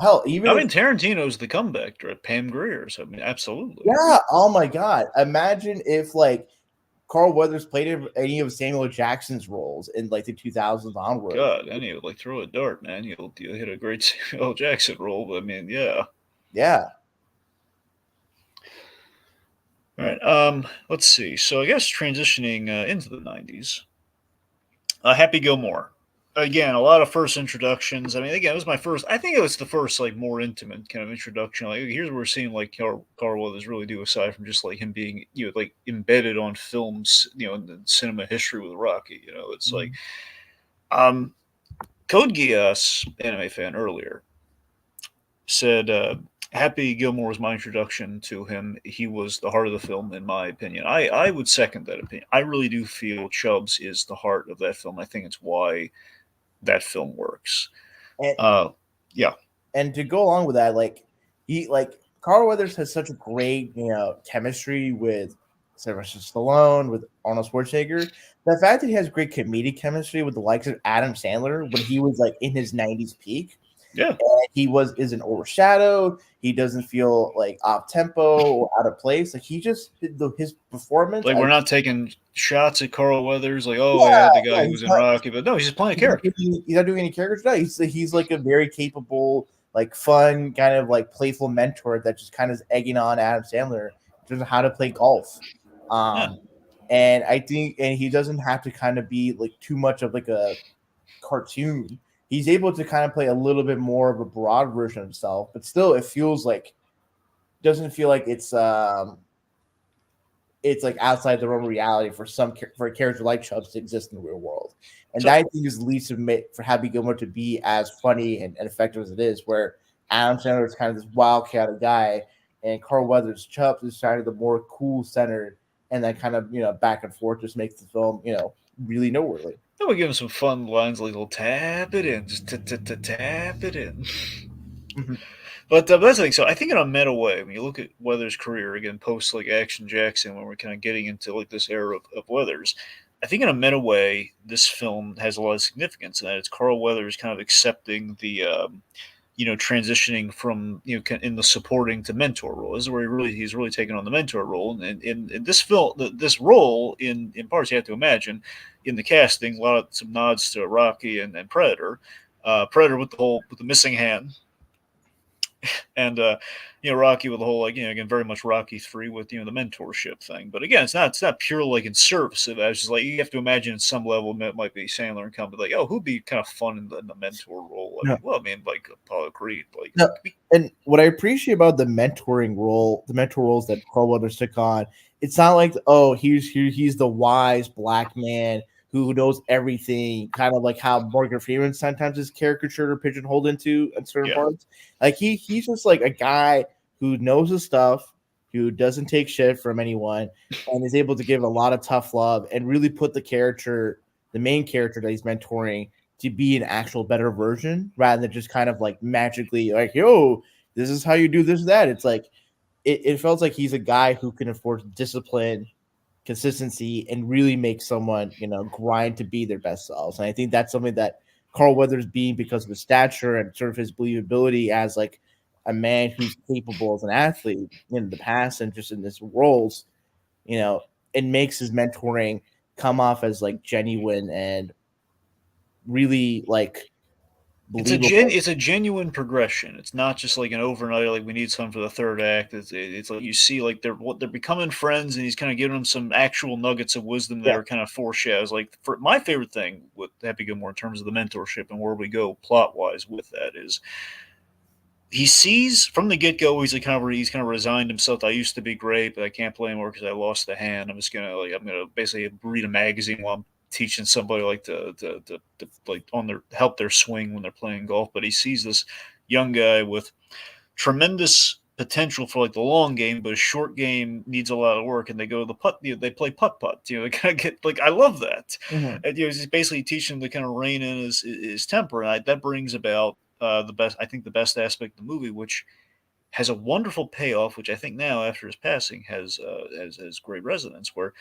hell, even I if mean, Tarantino's the comeback director, Pam Grier. So I mean, absolutely. yeah, oh my god. Imagine if like Carl Weathers played in any of Samuel Jackson's roles in like the 2000s onwards. God, and you like throw a dart, man. You'll hit a great Samuel L. Jackson role. But I mean, yeah. Yeah. All right. Let's see. So I guess transitioning into the '90s, Happy Gilmore. again, a lot of first introductions. I mean, again, it was my first. I think it was the first like more intimate kind of introduction. Like here's where we're seeing like Carl Weathers really do, aside from just like him being like embedded on films, in the cinema history with Rocky. It's like Mhm. um, Code Geass, anime fan earlier, said Happy Gilmore was my introduction to him. He was the heart of the film, in my opinion. I would second that opinion. I really do feel Chubbs is the heart of that film. I think it's why that film works. And Uh, yeah, and to go along with that, like Carl Weathers has such a great chemistry with Sylvester Stallone, with Arnold Schwarzenegger. The fact that he has great comedic chemistry with the likes of Adam Sandler when he was like in his '90s peak, yeah. and he isn't overshadowed. He doesn't feel like off tempo or out of place. Like he just his performance. Like I we're not taking shots at Carl Weathers, like oh Yeah, yeah, the guy yeah, who was in Rocky, but no, he's just playing a character. he's not doing any characters. No, he's like a very capable, like fun, kind of like playful mentor that just kind of is egging on Adam Sandler in terms of how to play golf. Yeah, Um, and I think, and he doesn't have to kind of be like too much of like a cartoon. He's able to kind of play a little bit more of a broad version of himself, but still, it feels like doesn't feel like it's like outside the realm of reality for a character like Chubbs to exist in the real world, and that so I think is leads to for Happy Gilmore to be as funny and effective as it is. Where Adam Sandler is kind of this wild, chaotic guy, and Carl Weathers Chubbs is kind of the more cool centered, and then kind of back and forth just makes the film really noteworthy. then we give him some fun lines like "Little tap it in, just tap it in." Mhm. But that's the thing. So I think in a meta way, when you look at Weathers' career again, post like Action Jackson, when we're kind of getting into like this era of Weathers, I think in a meta way, this film has a lot of significance in that it's Carl Weathers kind of accepting the transitioning from in the supporting to mentor role. This is where he's really taken on the mentor role, and in this film, this role in parts you have to imagine in the casting, some nods to Rocky and Predator. Predator with the missing hand, and Rocky with the whole like again very much Rocky 3 with the mentorship thing. But again, it's not pure like in service of it. It's just like you have to imagine at some level it might be Sandler and company like, oh, who'd be kind of fun in the mentor role. I No, mean, well, I mean like Apollo Creed, like no. And what I appreciate about the mentor roles that Carl Weathers took on, it's not like, oh, he's the wise black man who knows everything, kind of like how Morgan Freeman sometimes is caricatured or pigeonholed into in certain yeah. parts. Like he's just like a guy who knows his stuff, who doesn't take shit from anyone, and is able to give a lot of tough love and really put the main character that he's mentoring, to be an actual better version rather than just kind of like magically like, yo, this is how you do this, that. It's like it felt like he's a guy who can enforce discipline, consistency, and really make someone, grind to be their best selves. And I think that's something that Carl Weathers, being because of his stature and sort of his believability as like a man who's capable as an athlete in the past and just in this roles, you know, it makes his mentoring come off as like genuine and really like believable. It's a genuine progression. It's not just like an overnight like we need some for the third act. It's like you see like they're becoming friends, and he's kind of giving them some actual nuggets of wisdom that Yeah. are kind of foreshadows. Like for my favorite thing with Happy Gilmore in terms of the mentorship and where we go plot wise with that is he sees from the get go he's kind of resigned himself. I used to be great, but I can't play anymore because I lost the hand. I'm gonna basically read a magazine while I'm teaching somebody like to like on their help their swing when they're playing golf. But he sees this young guy with tremendous potential for like the long game, but a short game needs a lot of work. And they go to the putt. They play putt putt. They kind of get like I love that. Mhm. And, he's basically teaching him to kind of rein in his temper, and that brings about the best. I think the best aspect of the movie, which has a wonderful payoff, which I think now after his passing has great resonance. Where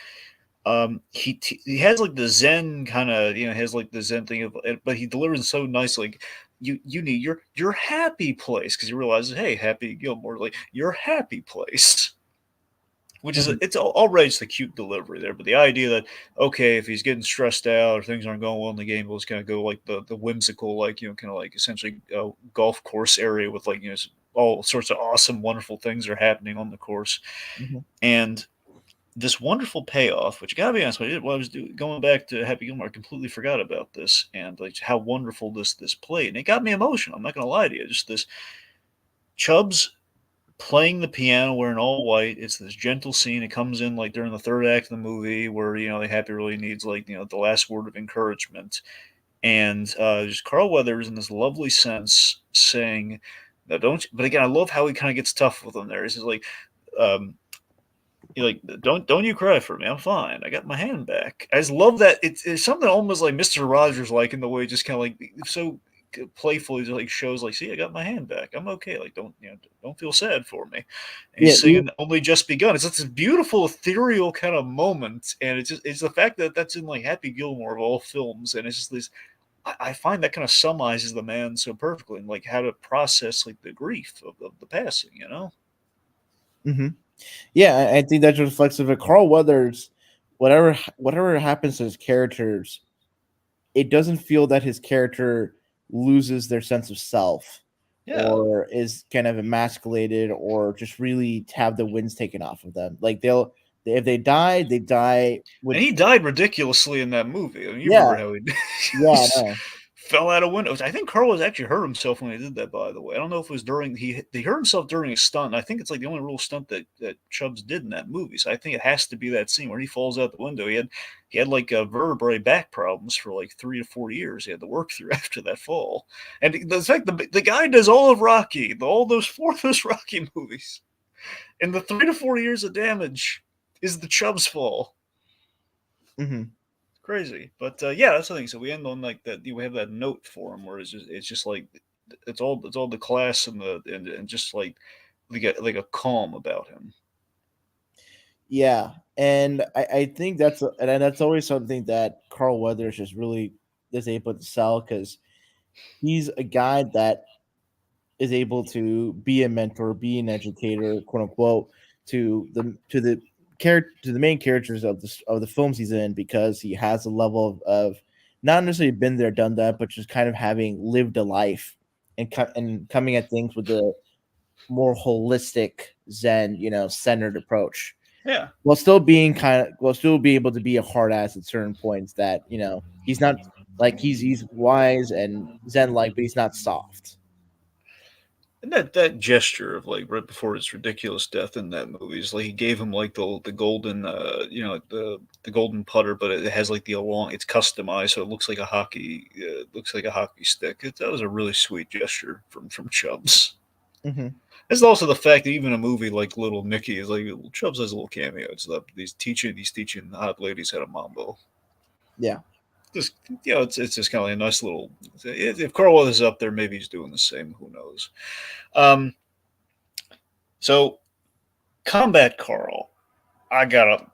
he has like the Zen kind of has like the Zen thing of, but he delivers it so nice like you need your happy place because he realizes, hey, Happy Gilmore, like your happy place, which is Mhm. it's already just a cute delivery there. But the idea that okay, if he's getting stressed out or things aren't going well in the game, we'll just kind of go like the whimsical like kind of like essentially golf course area with like all sorts of awesome, wonderful things are happening on the course, Mhm. and this wonderful payoff, which gotta be honest with you, while I was going back to Happy Gilmore, I completely forgot about this and like how wonderful this played, and it got me emotional. I'm not gonna lie to you. Just this Chubbs playing the piano wearing all white. It's this gentle scene. It comes in like during the third act of the movie where the Happy really needs like the last word of encouragement, and just Carl Weathers in this lovely sense saying, "No, don't." But again, I love how he kind of gets tough with him there. He's just like, um, like, don't you cry for me. I'm fine. I got my hand back. I just love that. It's something almost like Mister Rogers, like in the way, just kind of like so playful. He like shows like, see, I got my hand back. I'm okay. Like, don't feel sad for me. And Yeah, he's singing "Only Just Begun." It's just this beautiful ethereal kind of moment, and it's the fact that that's in like Happy Gilmore of all films, and it's just this. I find that kind of summarizes the man so perfectly, and like how to process like the grief of the passing. hmm yeah, I think that's reflexive of Carl Weathers. Whatever happens to his characters, it doesn't feel that his character loses their sense of self Yeah. or is kind of emasculated or just really have the winds taken off of them. Like if they die with And he died ridiculously in that movie. I mean, you yeah, remember how he yeah, no. fell out of windows. I think Carlos actually hurt himself when he did that. By the way, I don't know if it was during he hurt himself during a stunt. And I think it's like the only real stunt that Chubbs did in that movie. So I think it has to be that scene where he falls out the window. He had like vertebrae back problems for like 3 to 4 years. He had to work through after that fall. And the fact the guy does all of Rocky, all those four of those Rocky movies, and the 3 to 4 years of damage is the Chubbs fall. hmm Crazy. But yeah, that's the thing. So we end on like that. We have that note for him where it's just like it's all the class and just like a calm about him. Yeah, and I think that's always something that Carl Weathers just really is able to sell because he's a guy that is able to be a mentor, be an educator, quote unquote, to the main characters of the films he's in because he has a level of not necessarily been there, done that, but just kind of having lived a life and coming at things with a more holistic Zen, centered approach. Yeah. While still be able to be a hard ass at certain points that, he's not like he's wise and Zen like, but he's not soft. And that gesture of like right before his ridiculous death in that movie is like he gave him like the golden the golden putter, but it has like the long it's customized so it looks like a hockey stick. That was a really sweet gesture from Chubbs. hmm It's also the fact that even a movie like Little Nicky is like Chubbs has a little cameo. It's like these teaching hot ladies how to mambo. Yeah. Just it's just kind of like a nice little. If Carl Weathers is up there, maybe he's doing the same. Who knows? Um, so Combat Carl, I got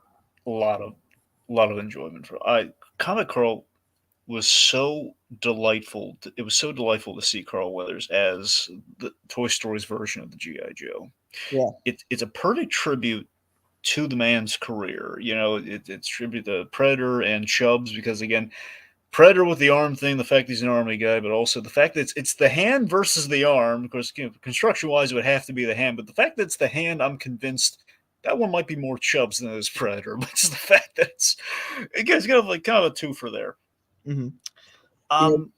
lot of lot of enjoyment for. I Combat Carl was so delightful. It was so delightful to see Carl Weathers as the Toy Story's version of the GI Joe. Yeah. It's a perfect tribute to the man's career. It's tribute to Predator and Chubbs because again, Predator with the arm thing, the fact he's an army guy, but also the fact that it's the hand versus the arm. Of course, construction wise, it would have to be the hand, but the fact that it's the hand, I'm convinced that one might be more Chubbs than it is Predator. But it's the fact that it's got like kind of a twofer there. hmm Yeah. Um,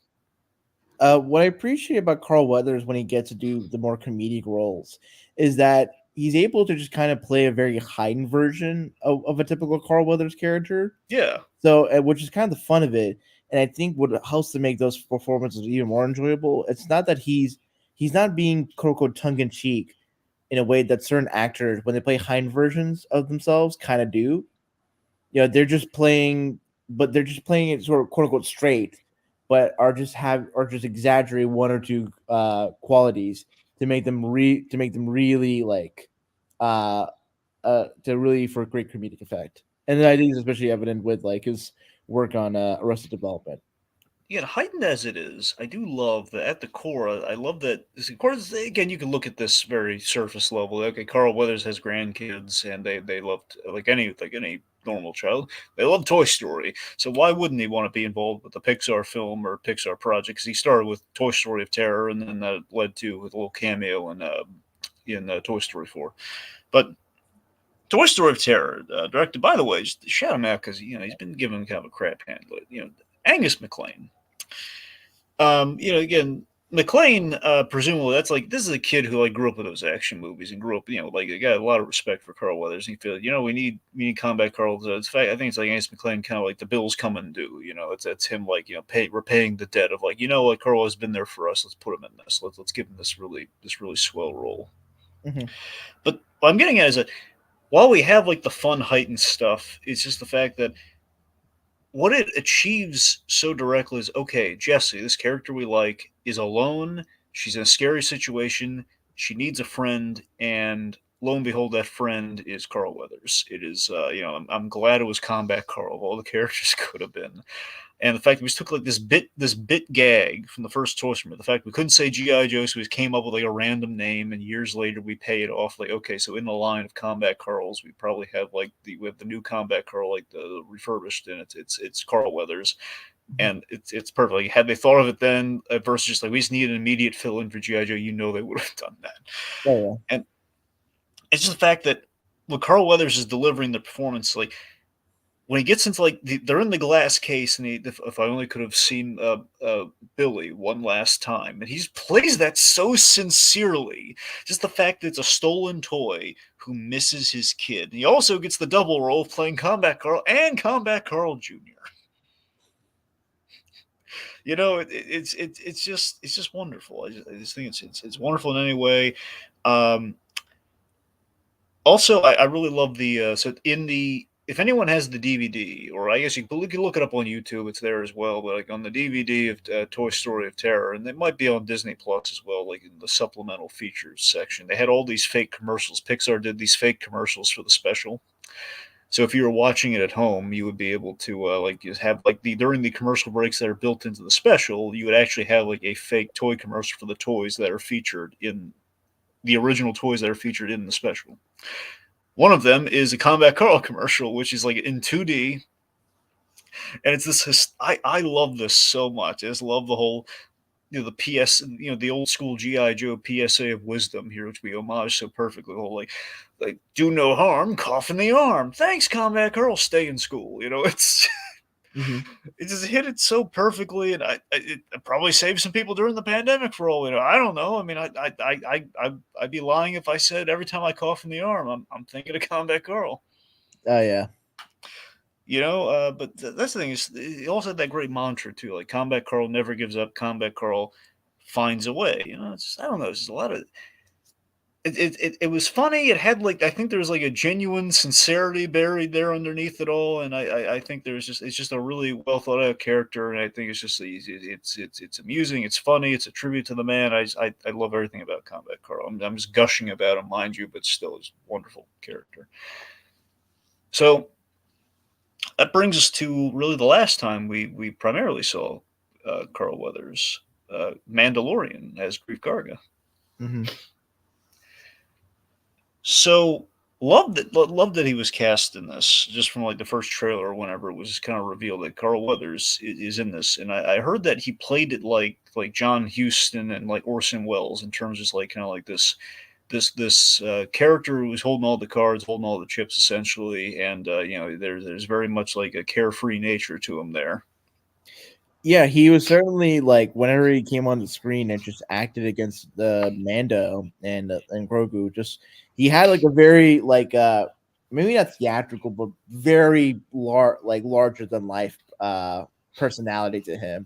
What I appreciate about Carl Weathers when he gets to do the more comedic roles is that he's able to just kind of play a very heightened version of a typical Carl Weathers character. yeah, So, which is kind of the fun of it. And I think what helps to make those performances even more enjoyable, it's not that he's not being quote unquote tongue in cheek in a way that certain actors, when they play heightened versions of themselves, kind of do. They're just playing it sort of quote unquote straight, but are just exaggerating one or two qualities to make them really like uh to really for great comedic effect. And then I think it's especially evident with like his work on Arrested Development. yeah, heightened as it is, I do love that at the core. I love that. Of course, again, you can look at this very surface level. Okay, Carl Weathers has grandkids, and they loved like any normal child. They love Toy Story, so why wouldn't he want to be involved with a Pixar film or Pixar project? Because he started with Toy Story of Terror, and then that led to with a little cameo in Toy Story 4. But Toy Story of Terror, directed, by the way, just shout him out because he's been given kind of a crap handle. Angus MacLane. Again, McLean, presumably that's like, this is a kid who like grew up with those action movies and grew up, like, he got a lot of respect for Carl Weathers. And he feels, we need combat Carl. It's fact, I think it's like Angus McLean, kind of like the bills come and due. It's him, like, we're paying the debt of, like, what, Carl has been there for us. Let's put him in this. Let's give him this really swell role. Mm-hmm. But what I'm getting at is that while we have like the fun heightened stuff, it's just the fact that what it achieves so directly is, okay, Jessie, this character we like, is alone. She's in a scary situation. She needs a friend, and lo and behold, that friend is Carl Weathers. It is, I'm glad it was Combat Carl. All the characters could have been, and the fact that we took like this bit gag from the first Toy Story, the fact we couldn't say G.I. Joe, so we came up with like a random name, and years later we pay it off. Like, okay, so in the line of Combat Carls, we probably have like we have the new Combat Carl, like the refurbished, and it's Carl Weathers, and it's perfect. Like, had they thought of it then versus just like we just need an immediate fill in for G.I. Joe, they would have done that. Oh, yeah. And it's just the fact that when Carl Weathers is delivering the performance, like, when he gets into like they're in the glass case, and if I only could have seen Billy one last time, and he just plays that so sincerely. Just the fact that it's a stolen toy who misses his kid. And he also gets the double role of playing Combat Carl and Combat Carl Jr. It's just wonderful. I just think it's wonderful in any way. Also, I really love the so in the if anyone has the DVD, or I guess you can look it up on YouTube, it's there as well. But like on the DVD of Toy Story of Terror, and it might be on Disney Plus as well, like in the supplemental features section, they had all these fake commercials. Pixar did these fake commercials for the special. So if you were watching it at home, you would be able to like just have like during the commercial breaks that are built into the special, you would actually have like a fake toy commercial for the toys that are featured in the original toys that are featured in the special. One of them is a Combat Carl commercial, which is like in 2D, and it's this. I love this so much. I just love the whole, the the old school GI Joe PSA of wisdom here, which we homage so perfectly. The whole like do no harm, cough in the arm. Thanks, Combat Carl. Stay in school. It's. Mm-hmm. It just hit it so perfectly, and it probably saved some people during the pandemic for all we know. I don't know. I mean, I'd be lying if I said every time I cough in the arm, I'm thinking of Combat Carl. Oh, yeah. But that's the thing, is he also had that great mantra too, like Combat Carl never gives up. Combat Carl finds a way. I don't know. It's just a lot of. It was funny. It had like, I think there was like a genuine sincerity buried there underneath it all, and I think it's just a really well thought out character, and I think it's just it's amusing, it's funny, it's a tribute to the man. I love everything about Combat Carl. I'm just gushing about him, mind you, but still, it's a wonderful character. So that brings us to really the last time we primarily saw Carl Weathers, Mandalorian, as Grief Karga. Mm-hmm. So loved that he was cast in this, just from like the first trailer or whenever it was kind of revealed that Carl Weathers is in this, and I heard that he played it like John Huston and like Orson Welles, in terms of like kind of like this character who's holding all the cards, holding all the chips essentially, and there's very much like a carefree nature to him there. Yeah, he was certainly like, whenever he came on the screen and just acted against the Mando and Grogu, just he had like a very like maybe not theatrical, but very larger than life personality to him,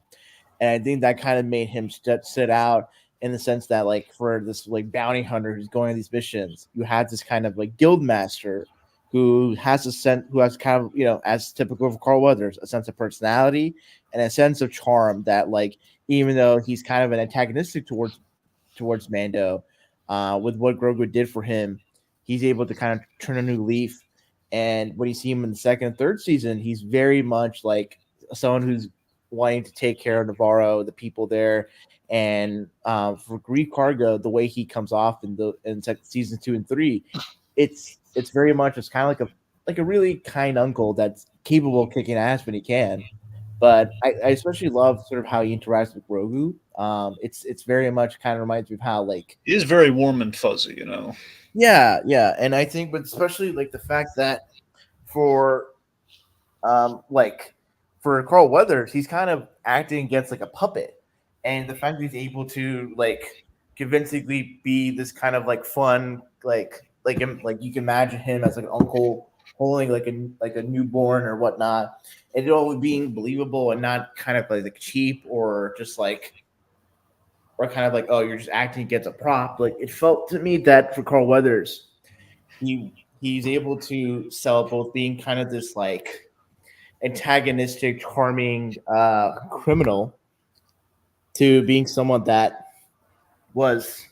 and I think that kind of made him sit out, in the sense that, like, for this like bounty hunter who's going on these missions, you had this kind of like guild master who has kind of, as typical of Carl Weathers, a sense of personality and a sense of charm that, like, even though he's kind of an antagonistic towards Mando, with what Grogu did for him, he's able to kind of turn a new leaf. And when you see him in the second and third season, he's very much like someone who's wanting to take care of Navarro, the people there. And for Grief Karga, the way he comes off in season 2 and 3, it's very much, it's kind of like a really kind uncle that's capable of kicking ass when he can. But I especially love sort of how he interacts with Grogu. It's very much kind of reminds me of how like It is very warm and fuzzy, you know. yeah, and I think, but especially like the fact that for like for Carl Weathers, he's kind of acting against like a puppet, and the fact that he's able to like convincingly be this kind of like fun like you can imagine him as like an uncle holding like a newborn or whatnot, and it all being believable and not kind of like cheap or just like or kind of like, oh, you're just acting against a prop. Like it felt to me that for Carl Weathers, he's able to sell both being kind of this like antagonistic, charming criminal to being someone that was,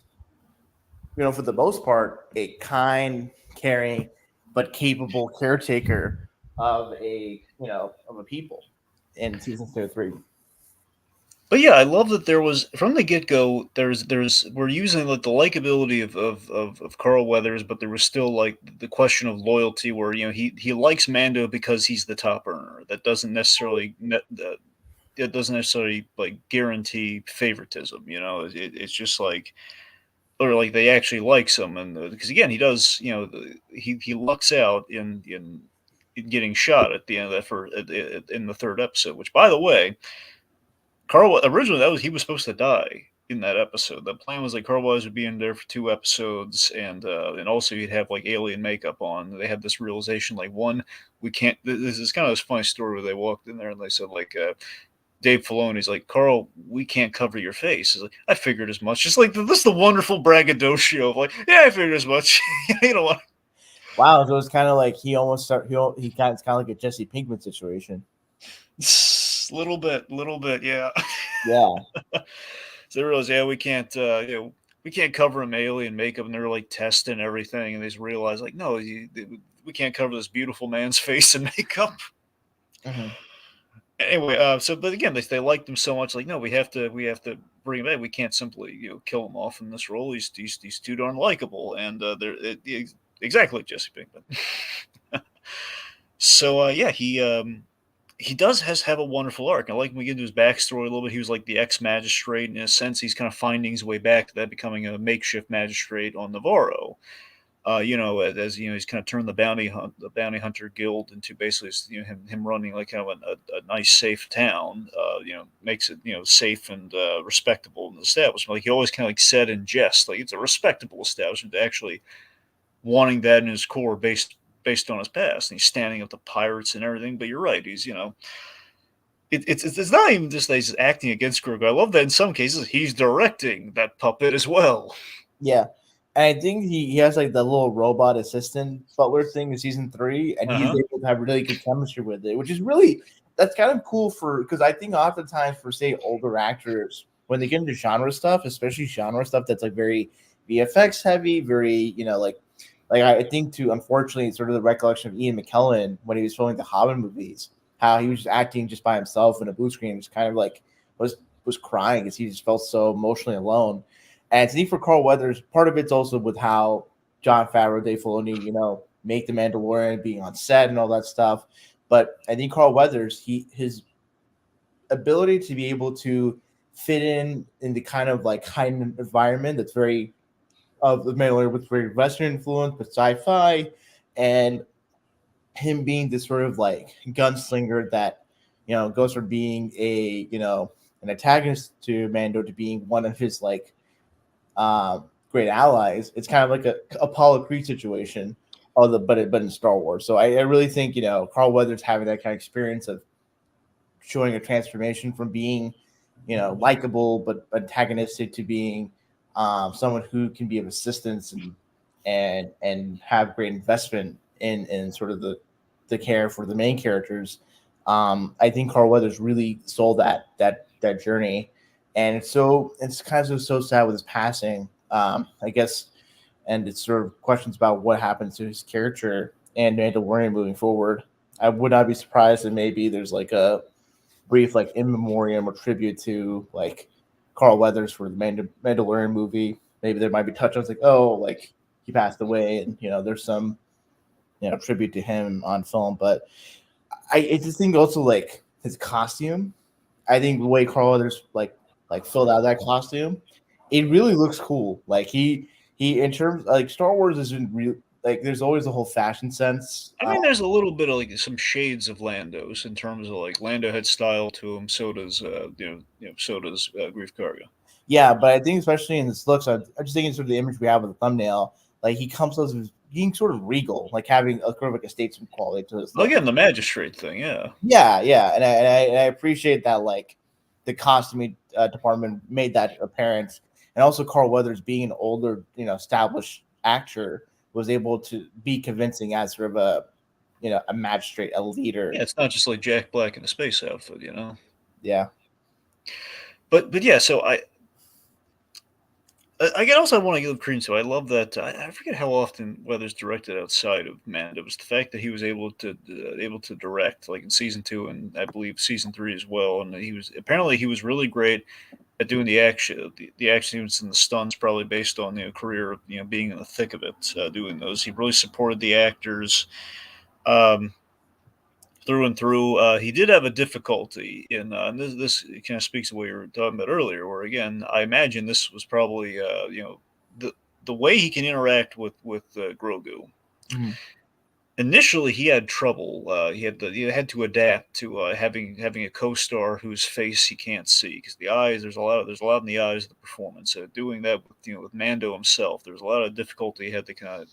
for the most part, a kind, caring, but capable caretaker of a people in season 2 or 3. But yeah, I love that there was from the get go. There's we're using like the likability of Carl Weathers, but there was still like the question of loyalty, where he likes Mando because he's the top earner. That doesn't necessarily it doesn't necessarily like guarantee favoritism. It's just like or like they actually like him, and because again he does he lucks out in getting shot at the end of that for in the third episode. Which by the way, Carl originally that was he was supposed to die in that episode. The plan was like Carl Weathers would be in there for 2 episodes, and also he'd have like alien makeup on. They had this realization like one, we can't. This is kind of this funny story where they walked in there and they said like. Dave Filoni's like, Carl, we can't cover your face. He's like, I figured as much. Just like this, the wonderful braggadocio of like, yeah, I figured as much. You know what? Wow, so it was kind of like he almost start he kind it's kind of like a Jesse Pinkman situation. Little bit, yeah. Yeah. So they realize, yeah, we can't cover him alien makeup, and they're like testing everything, and they just realize, like, no, we can't cover this beautiful man's face in makeup. Mhm. Anyway, but again, they liked him so much, like, no, we have to bring him back. We can't simply kill him off in this role. He's too darn likable, and exactly like Jesse Pinkman. So yeah, he does have a wonderful arc. I like when we get into his backstory a little bit. He was like the ex-magistrate. In a sense, he's kind of finding his way back to that, becoming a makeshift magistrate on Navarro. As he's kind of turned the bounty hunter guild into basically him running like kind of a nice safe town. Makes it safe and respectable in the establishment. Like he always kind of like said in jest, like it's a respectable establishment. Actually, wanting that in his core based on his past, and he's standing up to pirates and everything. But you're right, he's it's not even just that he's acting against Grogu. I love that in some cases he's directing that puppet as well. Yeah. And I think he has like the little robot assistant butler thing in season 3, and he's Uh-huh. able to have really good chemistry with it, which is really that's kind of cool for because I think oftentimes for say older actors when they get into genre stuff, especially genre stuff that's like very VFX heavy, very like I think to unfortunately sort of the recollection of Ian McKellen when he was filming the Hobbit movies, how he was just acting just by himself in a blue screen, just kind of like was was crying because he just felt so emotionally alone. And to me, for Carl Weathers, part of it's also with how John Favreau, Dave Filoni, make the Mandalorian, being on set and all that stuff. But I think Carl Weathers, his ability to be able to fit in the kind of like heightened environment that's very of the Mandalorian with very Western influence, but sci-fi, and him being this sort of like gunslinger that goes from being an antagonist to Mando to being one of his like great allies. It's kind of like a Apollo Creed situation, but in Star Wars. So I really think Carl Weathers having that kind of experience of showing a transformation from being likable but antagonistic to being someone who can be of assistance and have great investment in sort of the care for the main characters. I think Carl Weathers really sold that journey, and it's kind of so sad with his passing. I guess, and it's sort of questions about what happens to his character and Mandalorian moving forward. I would not be surprised that maybe there's like a brief like in memoriam or tribute to like Carl Weathers for the Mandalorian movie. Maybe there might be touch-ons like, oh, like he passed away, and there's some tribute to him on film. But I just think also like his costume. I think the way Carl Weathers like filled out that costume, it really looks cool. Like he in terms like Star Wars isn't real. Like there's always a whole fashion sense. I mean, there's a little bit of like some shades of Lando's in terms of like Lando had style to him. So does so does Grief Karga. Yeah, but I think especially in this looks, I just think it's sort of the image we have with the thumbnail. Like he comes as being sort of regal, like having a sort of like a statesman quality to his look. Again, the magistrate thing, yeah. Yeah, and I appreciate that like the costume department made that apparent, and also Carl Weathers being an older, established actor was able to be convincing as sort of a magistrate, a leader. Yeah, it's not just like Jack Black in a space outfit, you know. Yeah. But yeah, so I also want to give credence to. I love that. I forget how often Weathers directed outside of Mando. It was the fact that he was able to direct, like in season 2 and I believe season 3 as well. And he was really great at doing the action, the action scenes and the stunts, probably based on career of being in the thick of it, doing those. He really supported the actors. Um, Through and through. He did have a difficulty in, and this kind of speaks to what you were talking about earlier. Where again, I imagine this was probably the way he can interact with Grogu. Mm-hmm. Initially, he had trouble. He had to adapt to having a co-star whose face he can't see because the eyes. There's a lot in the eyes of the performance. Doing that with with Mando himself, there's a lot of difficulty he had to kind of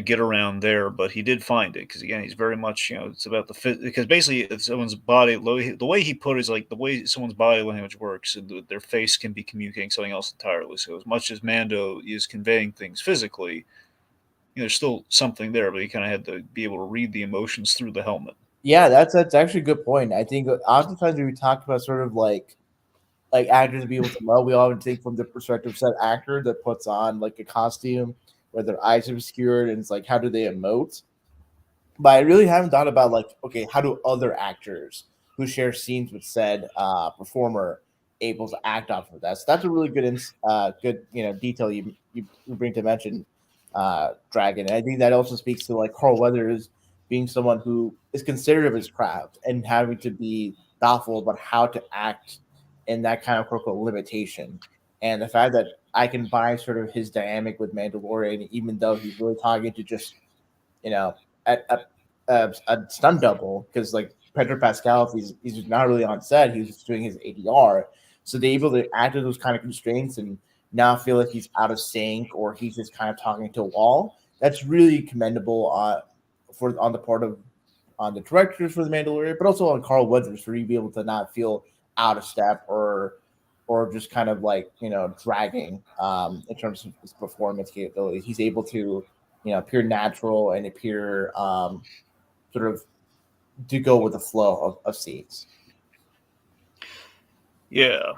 get around there, but he did find it because again, he's very much it's about the fit because basically it's someone's body. The way he put it is like the way someone's body language works, and their face can be communicating something else entirely. So as much as Mando is conveying things physically, there's still something there, but he kind of had to be able to read the emotions through the helmet. Yeah, that's actually a good point. I think oftentimes when we talk about sort of like actors to be able to love, we often think from the perspective of said actor that puts on like a costume where their eyes are obscured and it's like how do they emote? But I really haven't thought about like, okay, how do other actors who share scenes with said performer able to act off of that? So that's a really good detail you bring to mention, Dragon. And I think that also speaks to like Carl Weathers being someone who is considerate of his craft and having to be thoughtful about how to act in that kind of critical limitation. And the fact that I can buy sort of his dynamic with Mandalorian, even though he's really talking to just you know, at a stun double because like Pedro Pascal, if he's not really on set, he's just doing his ADR. So they're able to add to those kind of constraints and not feel like he's out of sync or he's just kind of talking to a wall. That's really commendable for on the part of on the directors for the Mandalorian, but also on Carl Weathers for you to be able to not feel out of step or just kind of like dragging in terms of his performance capability. He's able to appear natural and appear sort of to go with the flow of scenes. Yeah.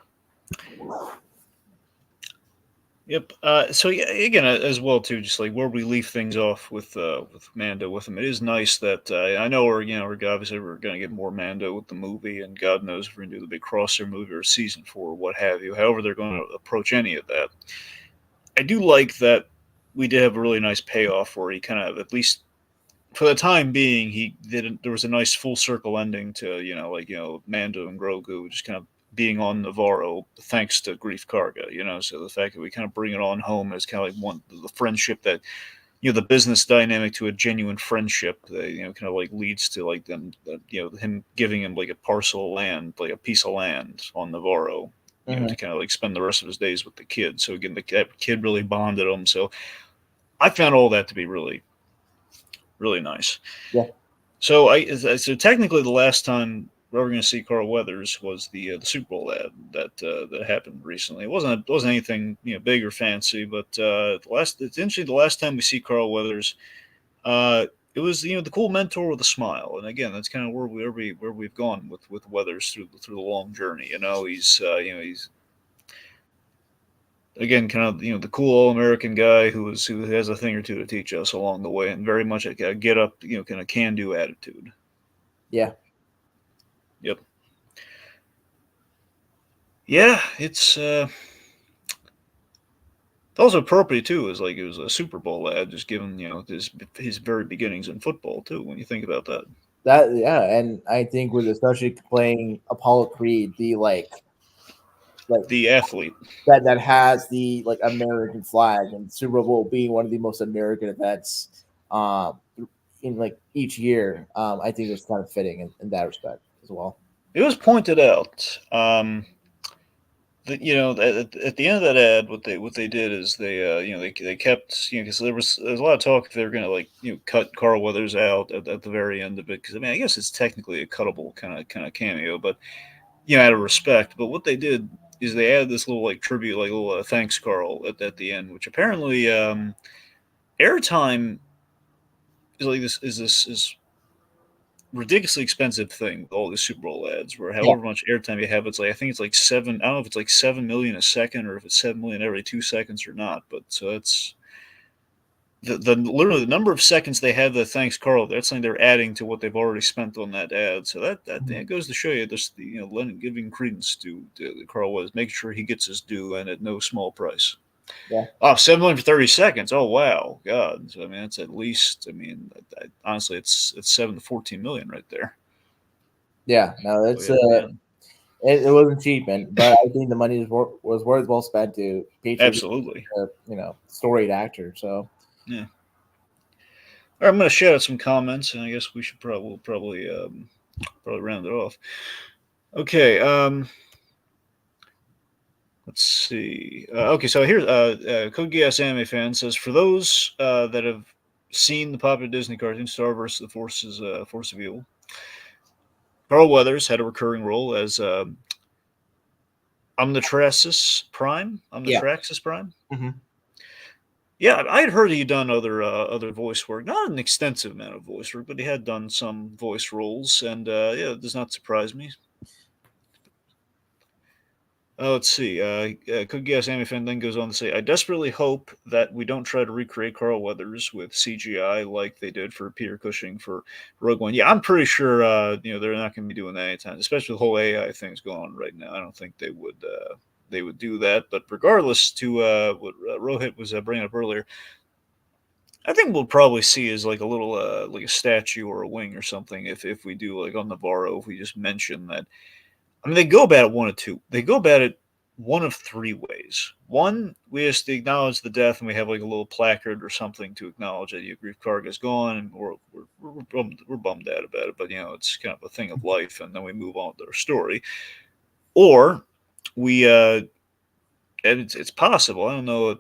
Yep. So yeah, again, as well too, just like where we leave things off with Mando with him, it is nice that I know we're obviously we're going to get more Mando with the movie, and God knows if we're going to do the big crossover movie or season 4 or what have you. However, they're going to approach any of that. I do like that we did have a really nice payoff where he kind of at least for the time being he did. There was a nice full circle ending to Mando and Grogu just kind of being on Navarro thanks to Grief Karga. So the fact that we kind of bring it on home as kind of like one the friendship that the business dynamic to a genuine friendship that kind of like leads to like them him giving him like a parcel of land, like a piece of land on Navarro, Mm-hmm. to kind of like spend the rest of his days with the kid. So again, that kid really bonded him. So I found all that to be really, really nice. Yeah. So technically the last time we're ever going to see Carl Weathers was the Super Bowl ad that happened recently. It wasn't anything big or fancy, but it's interesting. The last time we see Carl Weathers, uh, it was the cool mentor with a smile, and again that's kind of where we've gone with Weathers through the long journey. He's again kind of the cool all American guy who has a thing or two to teach us along the way, and very much a get up kind of can do attitude. Yeah. Yep. Yeah, it's also appropriate too. Is like it was a Super Bowl ad, just given his very beginnings in football too. When you think about that. That yeah, and I think with especially playing Apollo Creed, the like The athlete. that has the like American flag, and Super Bowl being one of the most American events um in like each year. I think it's kind of fitting in that respect as well. It was pointed out that at the end of that ad, what they did is they kept because there was a lot of talk if they were going to like cut Carl Weathers out at the very end of it, because I mean I guess it's technically a cuttable kind of cameo, but out of respect. But what they did is they added this little like tribute, like little thanks Carl at the end, which apparently airtime is like this ridiculously expensive thing with all these Super Bowl ads, where Yeah, however much airtime you have, it's like I think it's like seven. I don't know if it's like 7 million a second or if it's 7 million every 2 seconds or not. But so it's the literally the number of seconds they have the thanks Carl. That's something they're adding to what they've already spent on that ad. So that goes to show you this giving credence to Carl was making sure he gets his due and at no small price. yeah, Oh, 7 million for 30 seconds. Oh wow, God. So, I mean, that's at least. I mean, honestly, it's 7 to 14 million right there. yeah. No, So it's yeah, yeah, it wasn't cheap, and but I think the money was worth well spent to feature absolutely. a storied actor. So Yeah. All right, I'm going to shout out some comments, and I guess we should probably round it off. Okay. Let's see. Okay, so here's Code Geass Anime Fan says for those that have seen the popular Disney cartoon Star vs. the Force of Evil, Carl Weathers had a recurring role as Omnitraxis Prime. yeah. Omnitraxis Prime. Hmm. Yeah, I had heard he'd done other voice work, not an extensive amount of voice work, but he had done some voice roles, and yeah, it does not surprise me. Let's see. Cookie Gas Anime Fan then goes on to say, I desperately hope that we don't try to recreate Carl Weathers with CGI like they did for Peter Cushing for Rogue One. Yeah, I'm pretty sure they're not going to be doing that anytime, especially with the whole AI things going on right now. I don't think they would do that. But regardless, to what Rohit was bringing up earlier, I think we'll probably see is like a little like a statue or a wing or something if we do like on Navarro, if we just mention that. I mean, they go about it one of two. They go about it one of three ways. One, we just acknowledge the death, and we have like a little placard or something to acknowledge that Grief Karga's gone, and we're bummed out about it. But it's kind of a thing of life, and then we move on with our story. Or we, and it's possible. I don't know.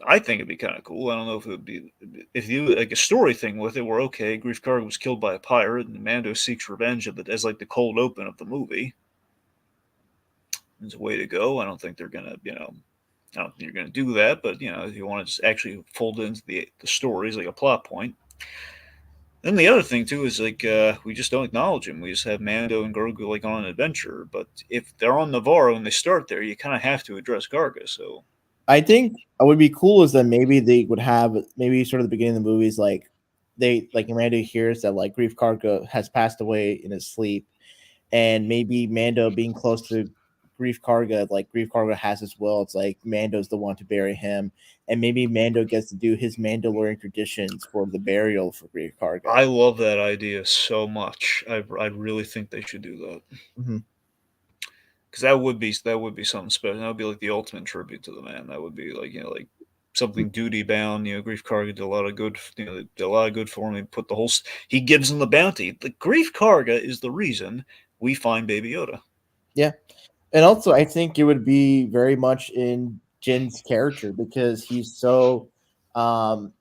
I think it'd be kind of cool. I don't know if it would be if you like a story thing with it, where okay, Grief Karga was killed by a pirate, and Mando seeks revenge as like the cold open of the movie. It's a way to go. I don't think they're gonna, I don't think you're gonna do that. But if you want to just actually fold it into the stories like a plot point. Then the other thing too is like we just don't acknowledge him. We just have Mando and Grogu like on an adventure. But if they're on Navarro and they start there, you kind of have to address Garga. So I think what would be cool is that maybe they would have maybe sort of the beginning of the movies like they like Mando hears that like Grief Karga has passed away in his sleep, and maybe Mando being close to Grief Karga, like Grief Karga has his will. It's like Mando's the one to bury him, and maybe Mando gets to do his Mandalorian traditions for the burial for Grief Karga. I love that idea so much. I really think they should do that. Mm-hmm. Because that would be something special. That would be like the ultimate tribute to the man. That would be like like something duty bound. Grief Karga did a lot of good. Did a lot of good for him. He put the whole. He gives him the bounty. The Grief Karga is the reason we find Baby Yoda. Yeah, and also I think it would be very much in Jin's character because he's so um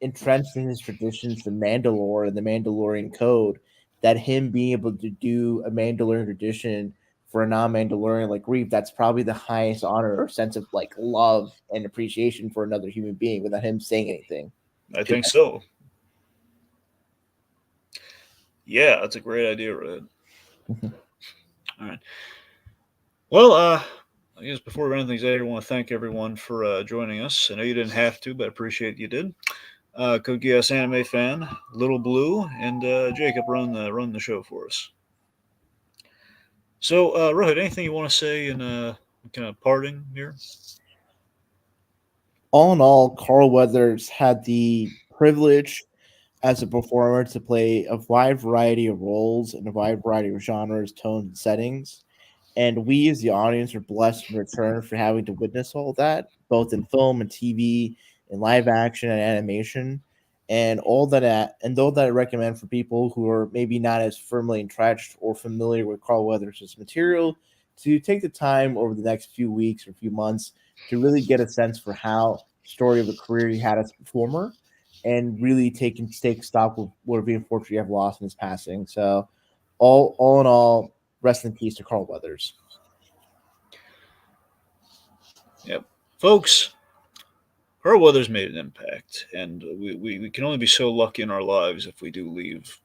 entrenched in his traditions, the Mandalore and the Mandalorian code, that him being able to do a Mandalorian tradition for a non-Mandalorian like Reeve, that's probably the highest honor or sense of like love and appreciation for another human being without him saying anything I to think so. Yeah, that's a great idea, Red. them. All right. Well, I guess before we run things out, I want to thank everyone for joining us. I know you didn't have to, but I appreciate you did. Code Geass Anime Fan, Little Blue, and Jacob run the show for us. So, Rohit, anything you want to say in kind of parting here? All in all, Carl Weathers had the privilege as a performer to play a wide variety of roles in a wide variety of genres, tones, and settings. And we as the audience are blessed in return for having to witness all that, both in film and TV, in live action and animation. And all that and though that I recommend for people who are maybe not as firmly entrenched or familiar with Carl Weathers' material to take the time over the next few weeks or few months to really get a sense for how story of a career he had as a performer and really take stock with what we unfortunately have lost in his passing. So all in all, rest in peace to Carl Weathers. Yep. Folks, Carl Weathers made an impact, and we can only be so lucky in our lives if we do leave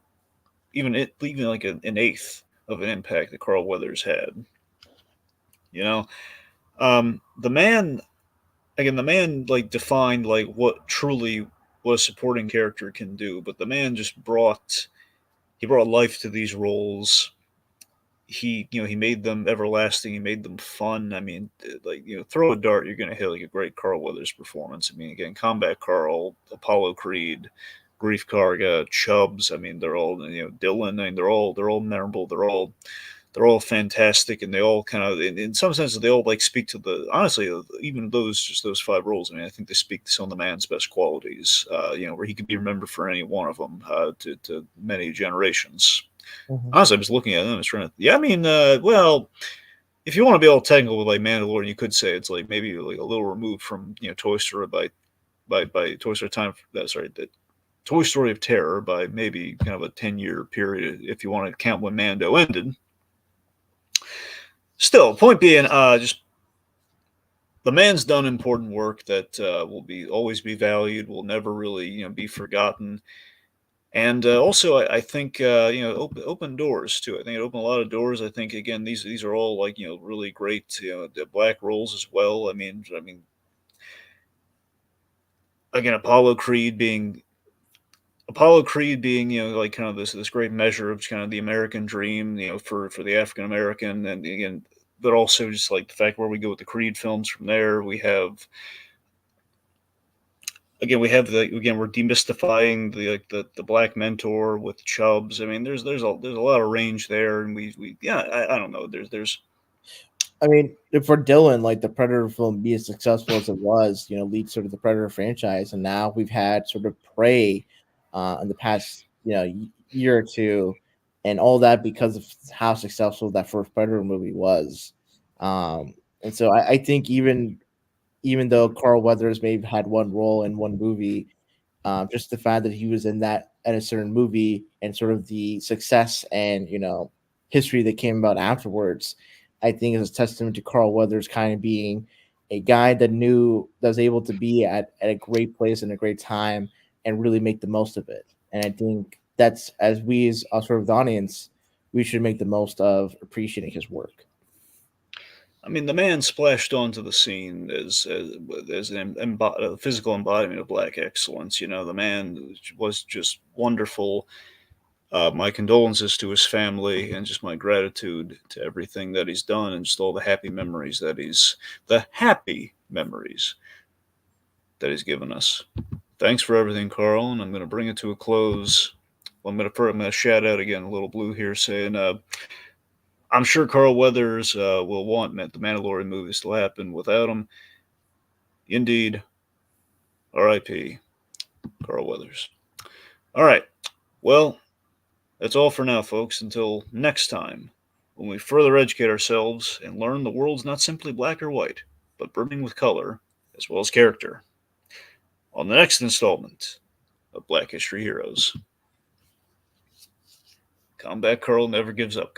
even like an eighth of an impact that Carl Weathers had. You know, the man again, the man like defined like what a supporting character can do, but the man just brought life to these roles. He made them everlasting. He made them fun. I mean, throw a dart, you're gonna hit like a great Carl Weathers performance. I mean, again, Combat Carl, Apollo Creed, Grief Karga, Chubbs. I mean, they're all Dylan. I mean, they're all memorable. They're all fantastic, and they all kind of, in some sense, they all like speak to the honestly, even those five roles. I mean, I think they speak to some of the man's best qualities. Where he could be remembered for any one of them to many generations. Mhm. Honestly, I was looking at them. I was trying to. Yeah, I mean, well, if you want to be all technical with like Mandalorian, you could say it's like maybe like a little removed from Toy Story by Toy Story time. Sorry, the Toy Story of Terror by maybe kind of a 10-year period if you want to count when Mando ended. Still, point being, just the man's done important work that will be always be valued, will never really be forgotten. And also, I think open doors too. I think it opened a lot of doors. I think again these are all like really great the black roles as well. I mean again Apollo Creed being like kind of this great measure of kind of the American dream for the African American, and again but also just like the fact where we go with the Creed films from there. We're demystifying the black mentor with Chubbs. I mean, there's a lot of range there, and we yeah, I don't know. There's I mean, for Dylan, like the Predator film be as successful as it was, lead sort of the Predator franchise, and now we've had sort of Prey in the past, year or two, and all that because of how successful that first Predator movie was. And so I think even though Carl Weathers may have had one role in one movie, just the fact that he was in that in a certain movie and sort of the success and history that came about afterwards, I think is a testament to Carl Weathers kind of being a guy that was able to be at a great place and a great time and really make the most of it. And I think that's as we as sort of the audience, we should make the most of appreciating his work. I mean, the man splashed onto the scene as a physical embodiment of black excellence. The man was just wonderful. My condolences to his family, and just my gratitude to everything that he's done, and just all the happy memories that he's given us. Thanks for everything, Carl, and I'm going to bring it to a close. Well, I'm going to shout out again, a little blue here, saying, I'm sure Carl Weathers will want the Mandalorian movies to happen. Without him, indeed, R.I.P. Carl Weathers. All right, well, that's all for now, folks. Until next time, when we further educate ourselves and learn the world's not simply black or white, but brimming with color as well as character. On the next installment of Black History Heroes. Combat Carl never gives up.